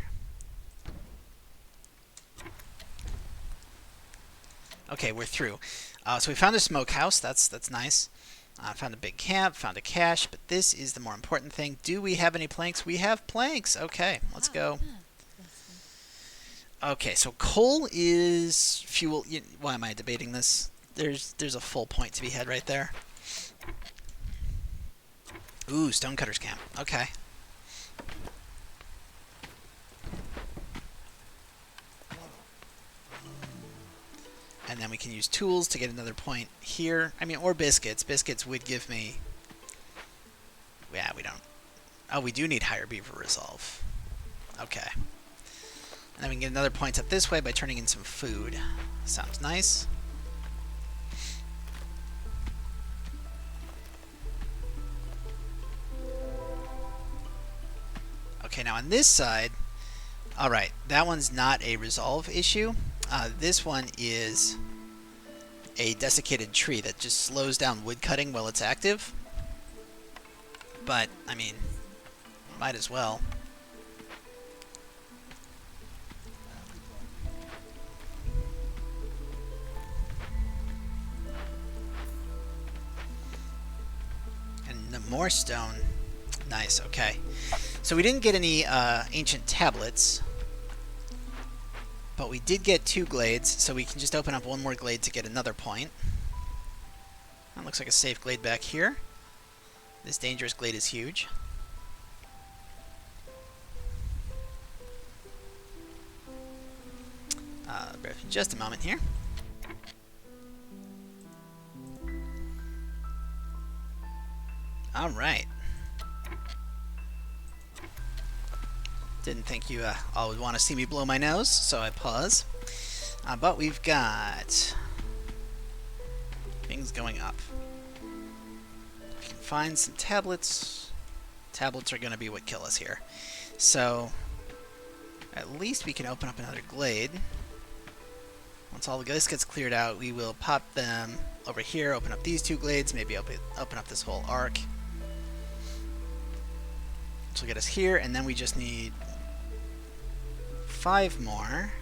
Speaker 1: Okay, we're through. So we found a smokehouse. That's nice. Found a big camp, found a cache, but this is the more important thing. Do we have any planks? We have planks. Okay, let's go. Okay, so coal is fuel. Why am I debating this? There's a full point to be had right there. Ooh, Stonecutter's camp. Okay. And then we can use tools to get another point here. I mean, or biscuits. Biscuits would give me... Yeah, we don't... Oh, we do need higher Beaver Resolve. Okay. And then we can get another point up this way by turning in some food. Sounds nice. Okay, now on this side... Alright, that one's not a resolve issue. This one is a desiccated tree that just slows down wood cutting while it's active. But, I mean, might as well. And more stone. Nice, okay. So we didn't get any ancient tablets. But we did get 2 glades, so we can just open up one more glade to get another point. That looks like a safe glade back here. This dangerous glade is huge. Just a moment here. Alright. Didn't think you all would want to see me blow my nose, so I pause. But we've got things going up. We can find some tablets. Tablets are going to be what kill us here. So, at least we can open up another glade. Once all this gets cleared out, we will pop them over here, open up these 2 glades, maybe open up this whole arc. Which will get us here, and then we just need 5 more.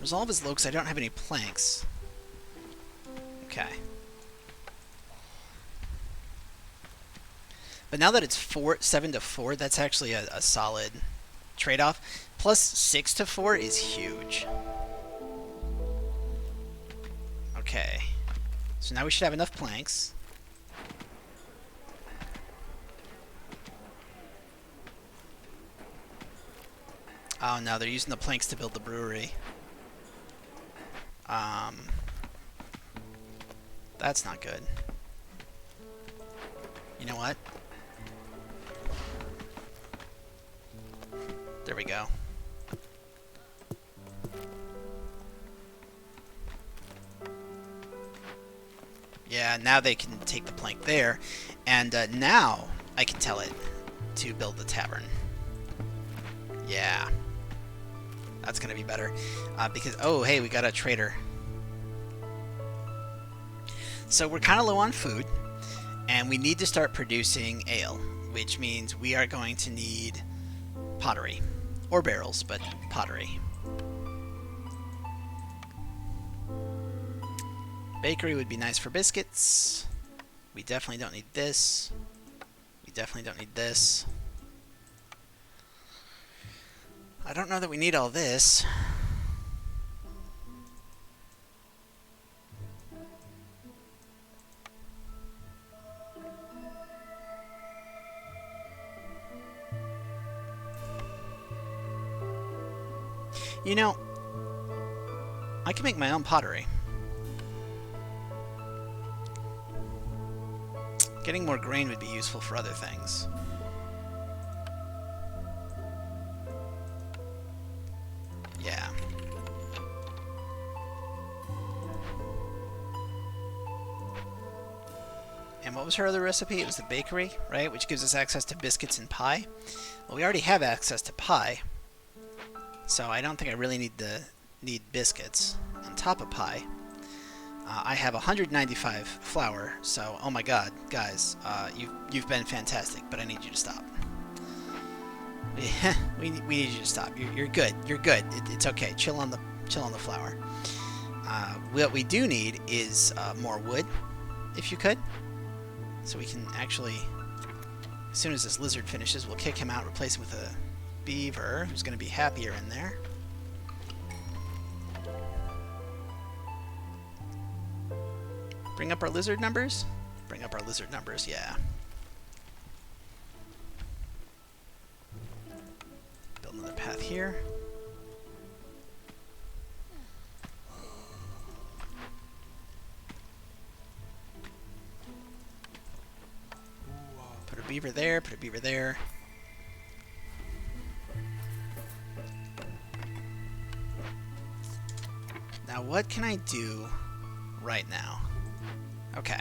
Speaker 1: Resolve is low because I don't have any planks. Okay. But now that it's 7 to 4, that's actually a solid trade-off. Plus 6 to 4 is huge. Okay. So now we should have enough planks. Oh no, they're using the planks to build the brewery. That's not good. You know what? There we go. Yeah, now they can take the plank there, and now I can tell it to build the tavern. Yeah. That's gonna be better. Because, oh, hey, we got a trader. So we're kind of low on food, and we need to start producing ale, which means we are going to need pottery. Or barrels, but pottery. Bakery would be nice for biscuits. We definitely don't need this. We definitely don't need this. I don't know that we need all this. You know, I can make my own pottery. Getting more grain would be useful for other things. Yeah. And what was her other recipe? It was the bakery, right? Which gives us access to biscuits and pie. Well, we already have access to pie. So I don't think I really need biscuits on top of pie. I have 195 flour, so oh my god, guys, you've been fantastic, but I need you to stop. we need you to stop. You're good. You're good. It's okay. Chill on the flour. What we do need is more wood, if you could, so we can actually, as soon as this lizard finishes, we'll kick him out, replace him with a beaver who's going to be happier in there. Bring up our lizard numbers? Bring up our lizard numbers, yeah. Build another path here. Put a beaver there, put a beaver there. Now what can I do right now? Okay.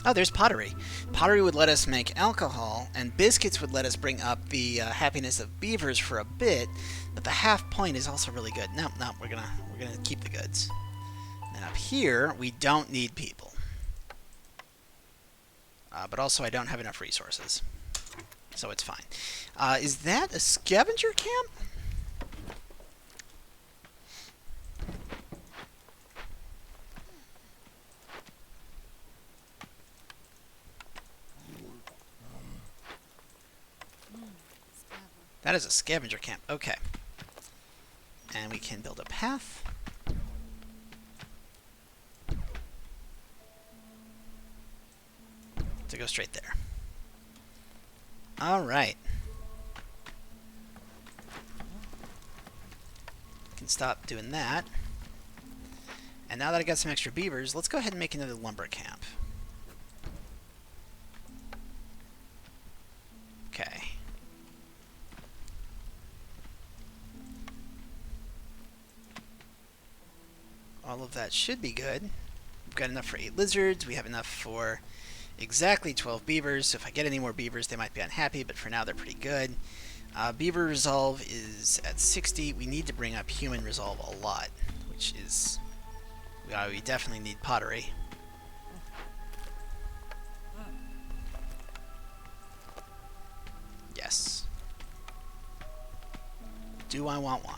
Speaker 1: Oh, there's pottery. Pottery would let us make alcohol, and biscuits would let us bring up the happiness of beavers for a bit. But the half point is also really good. No, we're gonna keep the goods. And up here, we don't need people. But also, I don't have enough resources, so it's fine. Is that a scavenger camp? That is a scavenger camp. Okay. And we can build a path. To go straight there. Alright. Can stop doing that. And now that I got some extra beavers, let's go ahead and make another lumber camp. Okay. All of that should be good. We've got enough for 8 lizards. We have enough for exactly 12 beavers. So if I get any more beavers, they might be unhappy, but for now they're pretty good. Beaver resolve is at 60. We need to bring up human resolve a lot, which is... we definitely need pottery. Yes. Do I want wine?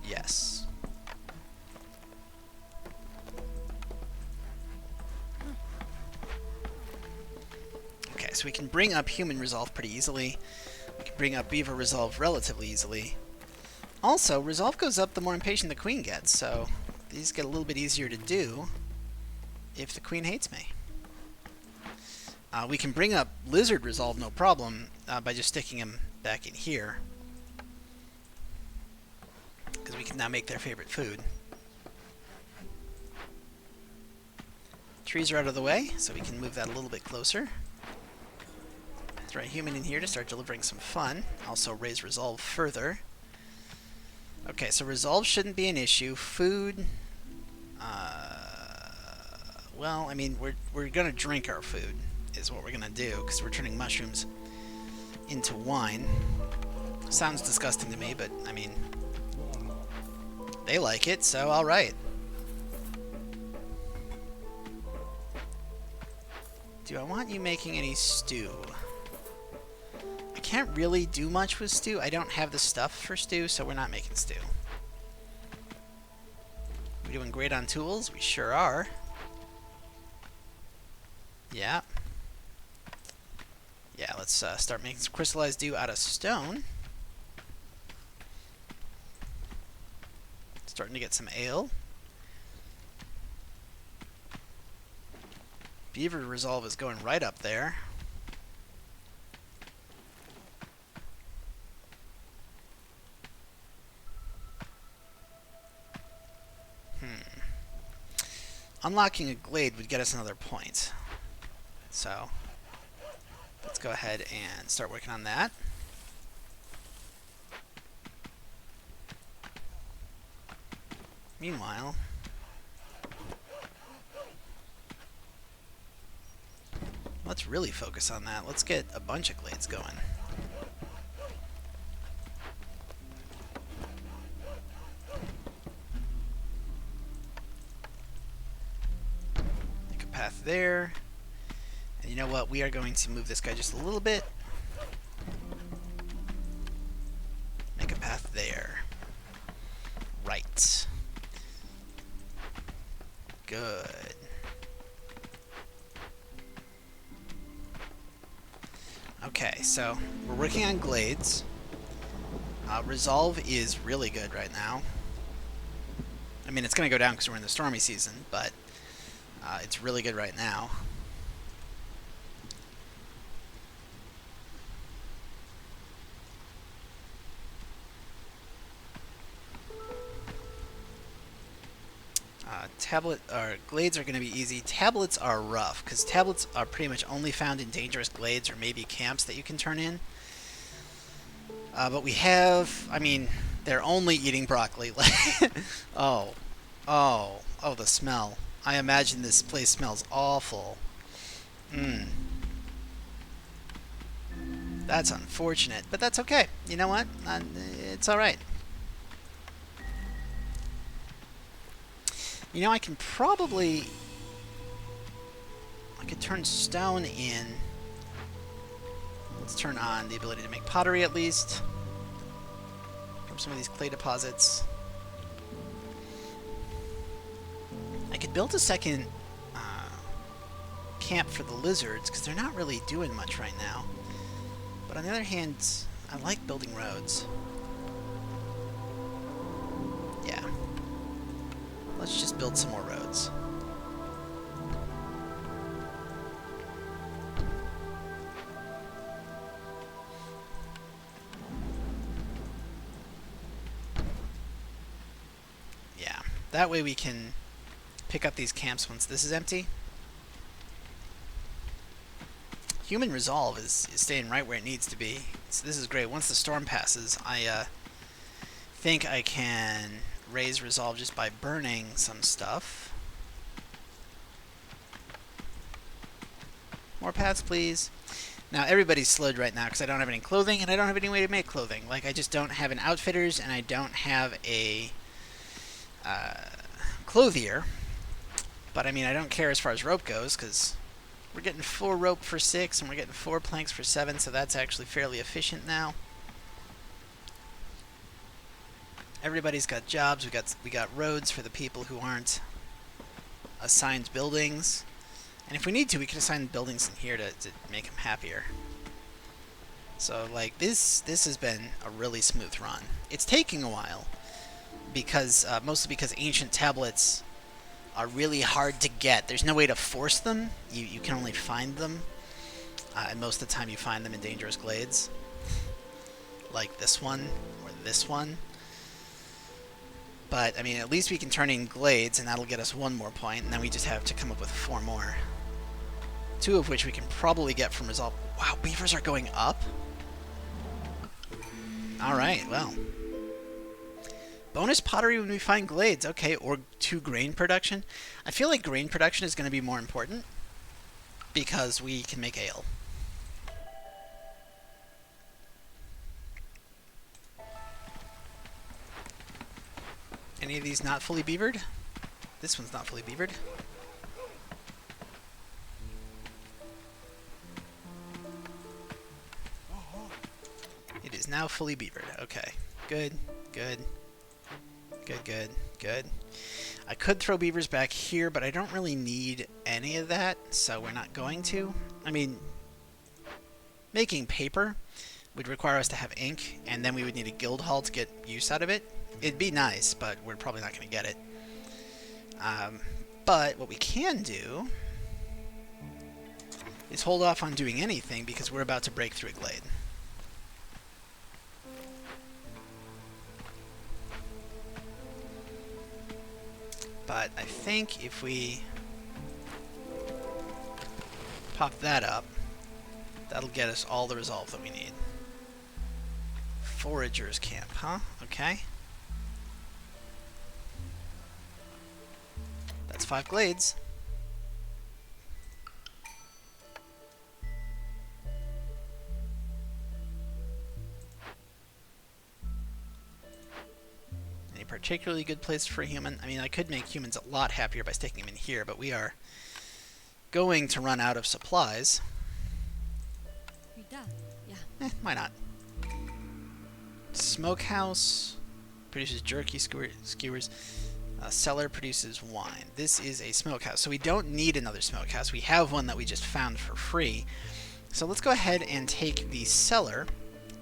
Speaker 1: Yes. Okay, so we can bring up human resolve pretty easily. We can bring up beaver resolve relatively easily. Also, resolve goes up the more impatient the queen gets, so these get a little bit easier to do if the queen hates me. We can bring up Lizard Resolve no problem by just sticking him back in here, because we can now make their favorite food. Trees are out of the way, so we can move that a little bit closer. Throw a human in here to start delivering some fun. Also raise Resolve further. Okay, so Resolve shouldn't be an issue. Food, well, I mean, we're gonna drink our food, is what we're gonna do, because we're turning mushrooms into wine. Sounds disgusting to me, but, I mean, they like it, so alright. Do I want you making any stew? I can't really do much with stew. I don't have the stuff for stew, so we're not making stew. We doing great on tools? We sure are. Yeah. Yeah, let's start making some crystallized dew out of stone. Starting to get some ale. Beaver Resolve is going right up there. Unlocking a glade would get us another point. So, let's go ahead and start working on that. Meanwhile, let's really focus on that. Let's get a bunch of glades going. Make a path there. And you know what? We are going to move this guy just a little bit. Make a path there. Right. Good. Okay, so we're working on glades. Resolve is really good right now. I mean, it's going to go down because we're in the stormy season, but it's really good right now. Glades are going to be easy. Tablets are rough, because tablets are pretty much only found in dangerous glades or maybe camps that you can turn in. But we have, I mean, they're only eating broccoli. Oh, the smell. I imagine this place smells awful. That's unfortunate, but that's okay. You know what? It's alright. You know, I could turn stone in. Let's turn on the ability to make pottery at least from some of these clay deposits. I could build a second camp for the lizards, because they're not really doing much right now. But on the other hand, I like building roads. Yeah. Let's just build some more roads. Yeah, that way we can pick up these camps once this is empty. Human Resolve is staying right where it needs to be. So this is great. Once the storm passes, I think I can raise Resolve just by burning some stuff. More paths, please. Now, everybody's slowed right now because I don't have any clothing, and I don't have any way to make clothing. Like, I just don't have an outfitters, and I don't have a clothier. But, I mean, I don't care as far as rope goes, because we're getting 4 rope for 6, and we're getting 4 planks for 7, so that's actually fairly efficient now. Everybody's got jobs. We got roads for the people who aren't assigned buildings. And if we need to, we can assign buildings in here to make them happier. So, like, this has been a really smooth run. It's taking a while, because mostly because ancient tablets are really hard to get. There's no way to force them. You can only find them. And most of the time you find them in dangerous glades. Like this one, or this one. But, I mean, at least we can turn in glades, and that'll get us 1 more point, and then we just have to come up with 4 more. 2 of which we can probably get from resolve. Wow, beavers are going up? Alright, well. Bonus pottery when we find glades. Okay, or 2 grain production. I feel like grain production is going to be more important, because we can make ale. Any of these not fully beavered? This one's not fully beavered. It is now fully beavered. Okay. Good, good. Good, good, good. I could throw beavers back here, but I don't really need any of that, so we're not going to. I mean, making paper would require us to have ink, and then we would need a guild hall to get use out of it. It'd be nice, but we're probably not going to get it. But what we can do is hold off on doing anything because we're about to break through a glade. But I think if we pop that up, that'll get us all the resolve that we need. Foragers camp, huh? Okay. That's 5 glades. Any particularly good place for a human? I mean, I could make humans a lot happier by sticking them in here, but we are going to run out of supplies. Why not? Smokehouse produces jerky skewers. Cellar produces wine. This is a smokehouse, so we don't need another smokehouse. We have one that we just found for free. So let's go ahead and take the cellar,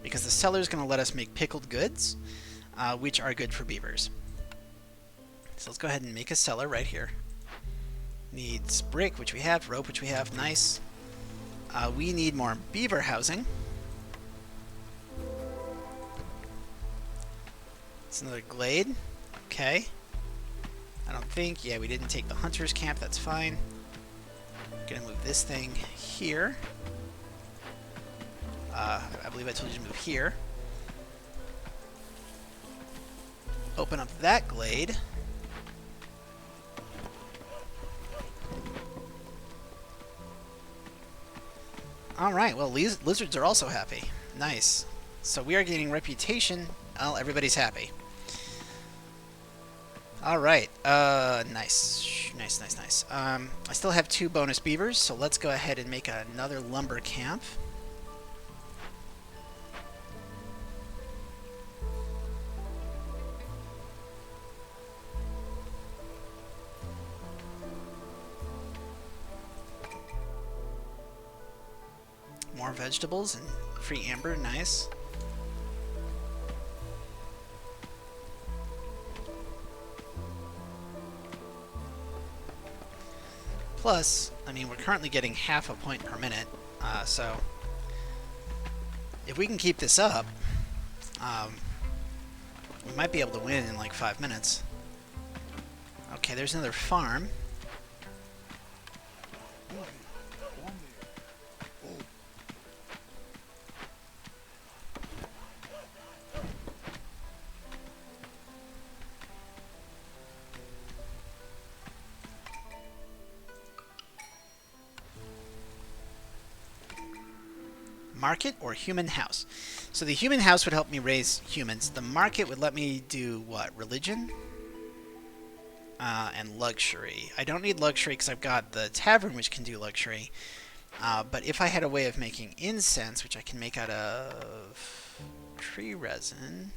Speaker 1: because the cellar is going to let us make pickled goods, which are good for beavers. So let's go ahead and make a cellar right here. Needs brick, which we have, rope, which we have, nice. We need more beaver housing. It's another glade. Okay. I don't think. Yeah, we didn't take the hunter's camp. That's fine. Gonna move this thing here. I believe I told you to move here. Open up that glade. Alright, well, lizards are also happy. Nice. So we are gaining reputation. Well, everybody's happy. Alright, nice. Nice. I still have 2 bonus beavers, so let's go ahead and make another lumber camp. More vegetables and free amber, nice. Plus, I mean, we're currently getting half a point per minute, so if we can keep this up, we might be able to win in like 5 minutes. Okay, there's another farm. Market or human house. So the human house would help me raise humans. The market would let me do what? Religion? And luxury. I don't need luxury because I've got the tavern which can do luxury. But if I had a way of making incense, which I can make out of tree resin,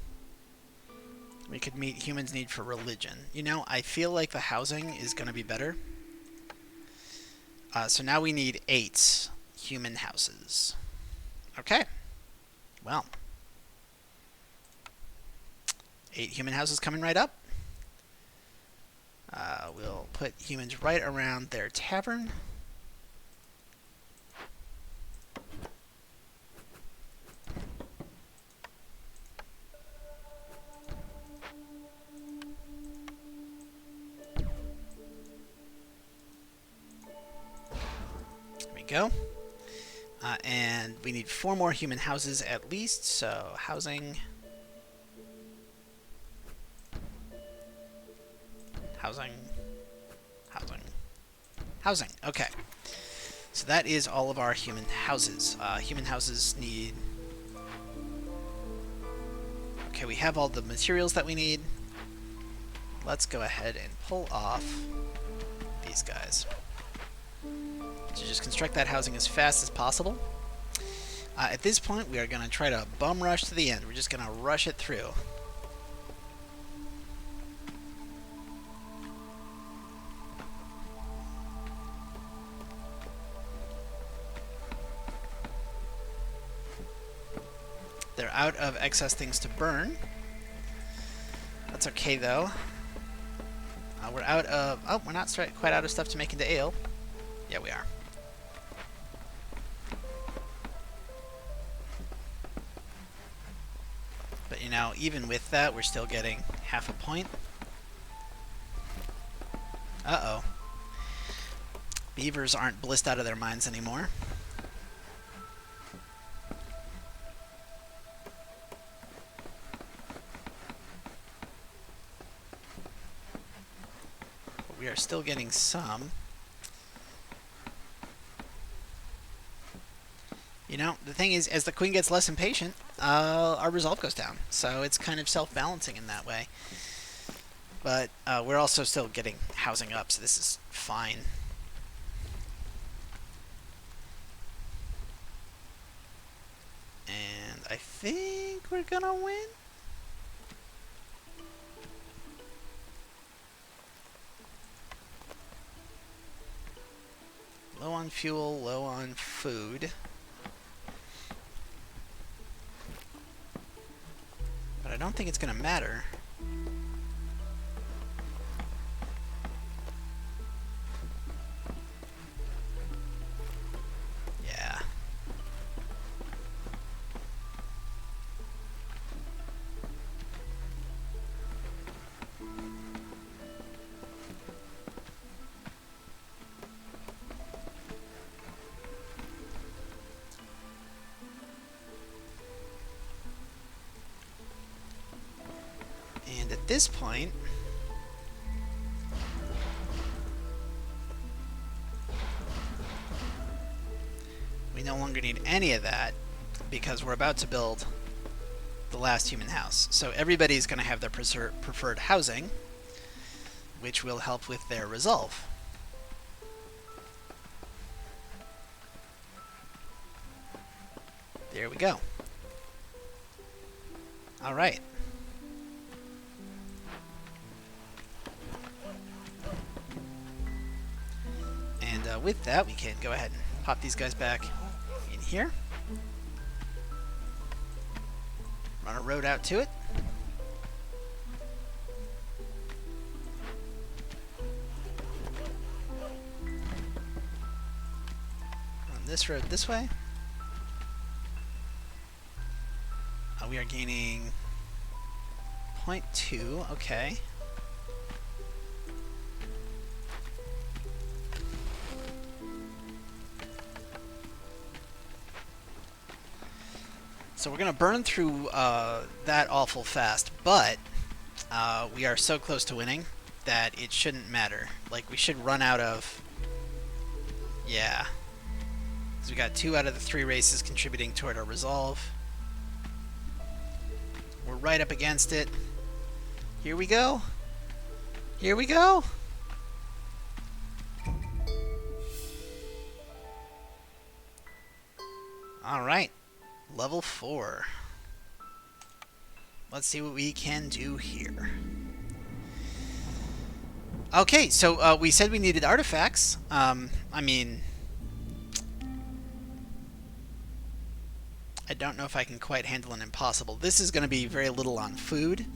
Speaker 1: we could meet humans' need for religion. You know, I feel like the housing is going to be better. So now we need 8 human houses. Okay. Well. 8 human houses coming right up. We'll put humans right around their tavern. we go. And we need 4 more human houses at least, so housing. Housing. Housing. Housing. Okay. So that is all of our human houses. Human houses need... Okay, we have all the materials that we need. Let's go ahead and pull off these guys. So just construct that housing as fast as possible. At this point, we are going to try to bum rush to the end. We're just going to rush it through. They're out of excess things to burn. That's okay, though. We're out of... Oh, we're not quite out of stuff to make into ale. Yeah, we are. But, you know, even with that, we're still getting half a point. Uh-oh. Beavers aren't blissed out of their minds anymore. But we are still getting some. You know, the thing is, as the queen gets less impatient, our resolve goes down. So it's kind of self-balancing in that way. But we're also still getting housing up, so this is fine. And I think we're gonna win. Low on fuel, low on food. But I don't think it's going to matter. Yeah. And at this point, we no longer need any of that because we're about to build the last human house. So everybody's going to have their preferred housing, which will help with their resolve. There we go. All right. And with that, we can go ahead and pop these guys back in here. Run a road out to it. Run this road this way. We are gaining 0.2, okay. So we're going to burn through that awful fast, but we are so close to winning that it shouldn't matter. Like, we should run out of... Yeah. Because we got 2 out of the 3 races contributing toward our resolve. We're right up against it. Here we go. Here we go. All right. Level 4. Let's see what we can do here. Okay, so we said we needed artifacts. I mean... I don't know if I can quite handle an impossible. This is going to be very little on food,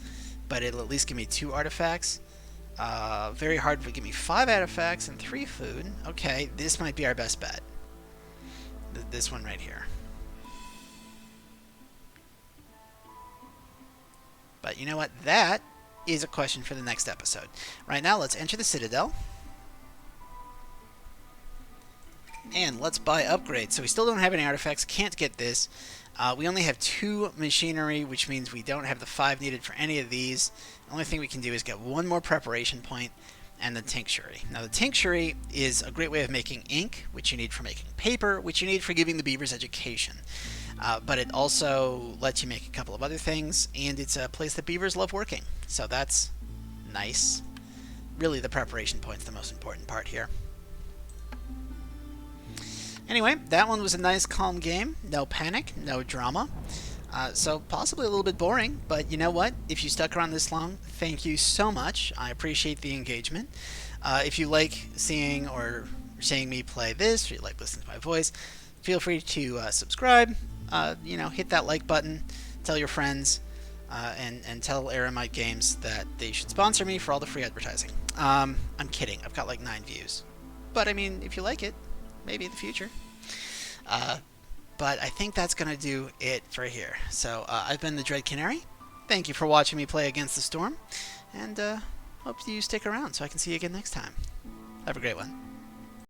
Speaker 1: but it'll at least give me 2 artifacts. Very hard to give me 5 artifacts and 3 food. Okay, this might be our best bet. This one right here. But you know what? That is a question for the next episode. Right now, let's enter the Citadel. And let's buy upgrades. So we still don't have any artifacts, can't get this. We only have 2 machinery, which means we don't have the 5 needed for any of these. The only thing we can do is get 1 more preparation point and the tinctury. Now the tinctury is a great way of making ink, which you need for making paper, which you need for giving the beavers education. But it also lets you make a couple of other things, and it's a place that beavers love working. So that's nice. Really, the preparation point's the most important part here. Anyway, that one was a nice, calm game. No panic, no drama. So possibly a little bit boring, but you know what? If you stuck around this long, thank you so much. I appreciate the engagement. If you like seeing me play this, or you like listening to my voice, feel free to subscribe. Hit that like button. Tell your friends, and tell Eremite Games that they should sponsor me for all the free advertising. I'm kidding. I've got like 9 views, but I mean, if you like it, maybe in the future. But I think that's going to do it for here. So I've been the Dread Canary. Thank you for watching me play Against the Storm. And hope you stick around so I can see you again next time. Have a great one.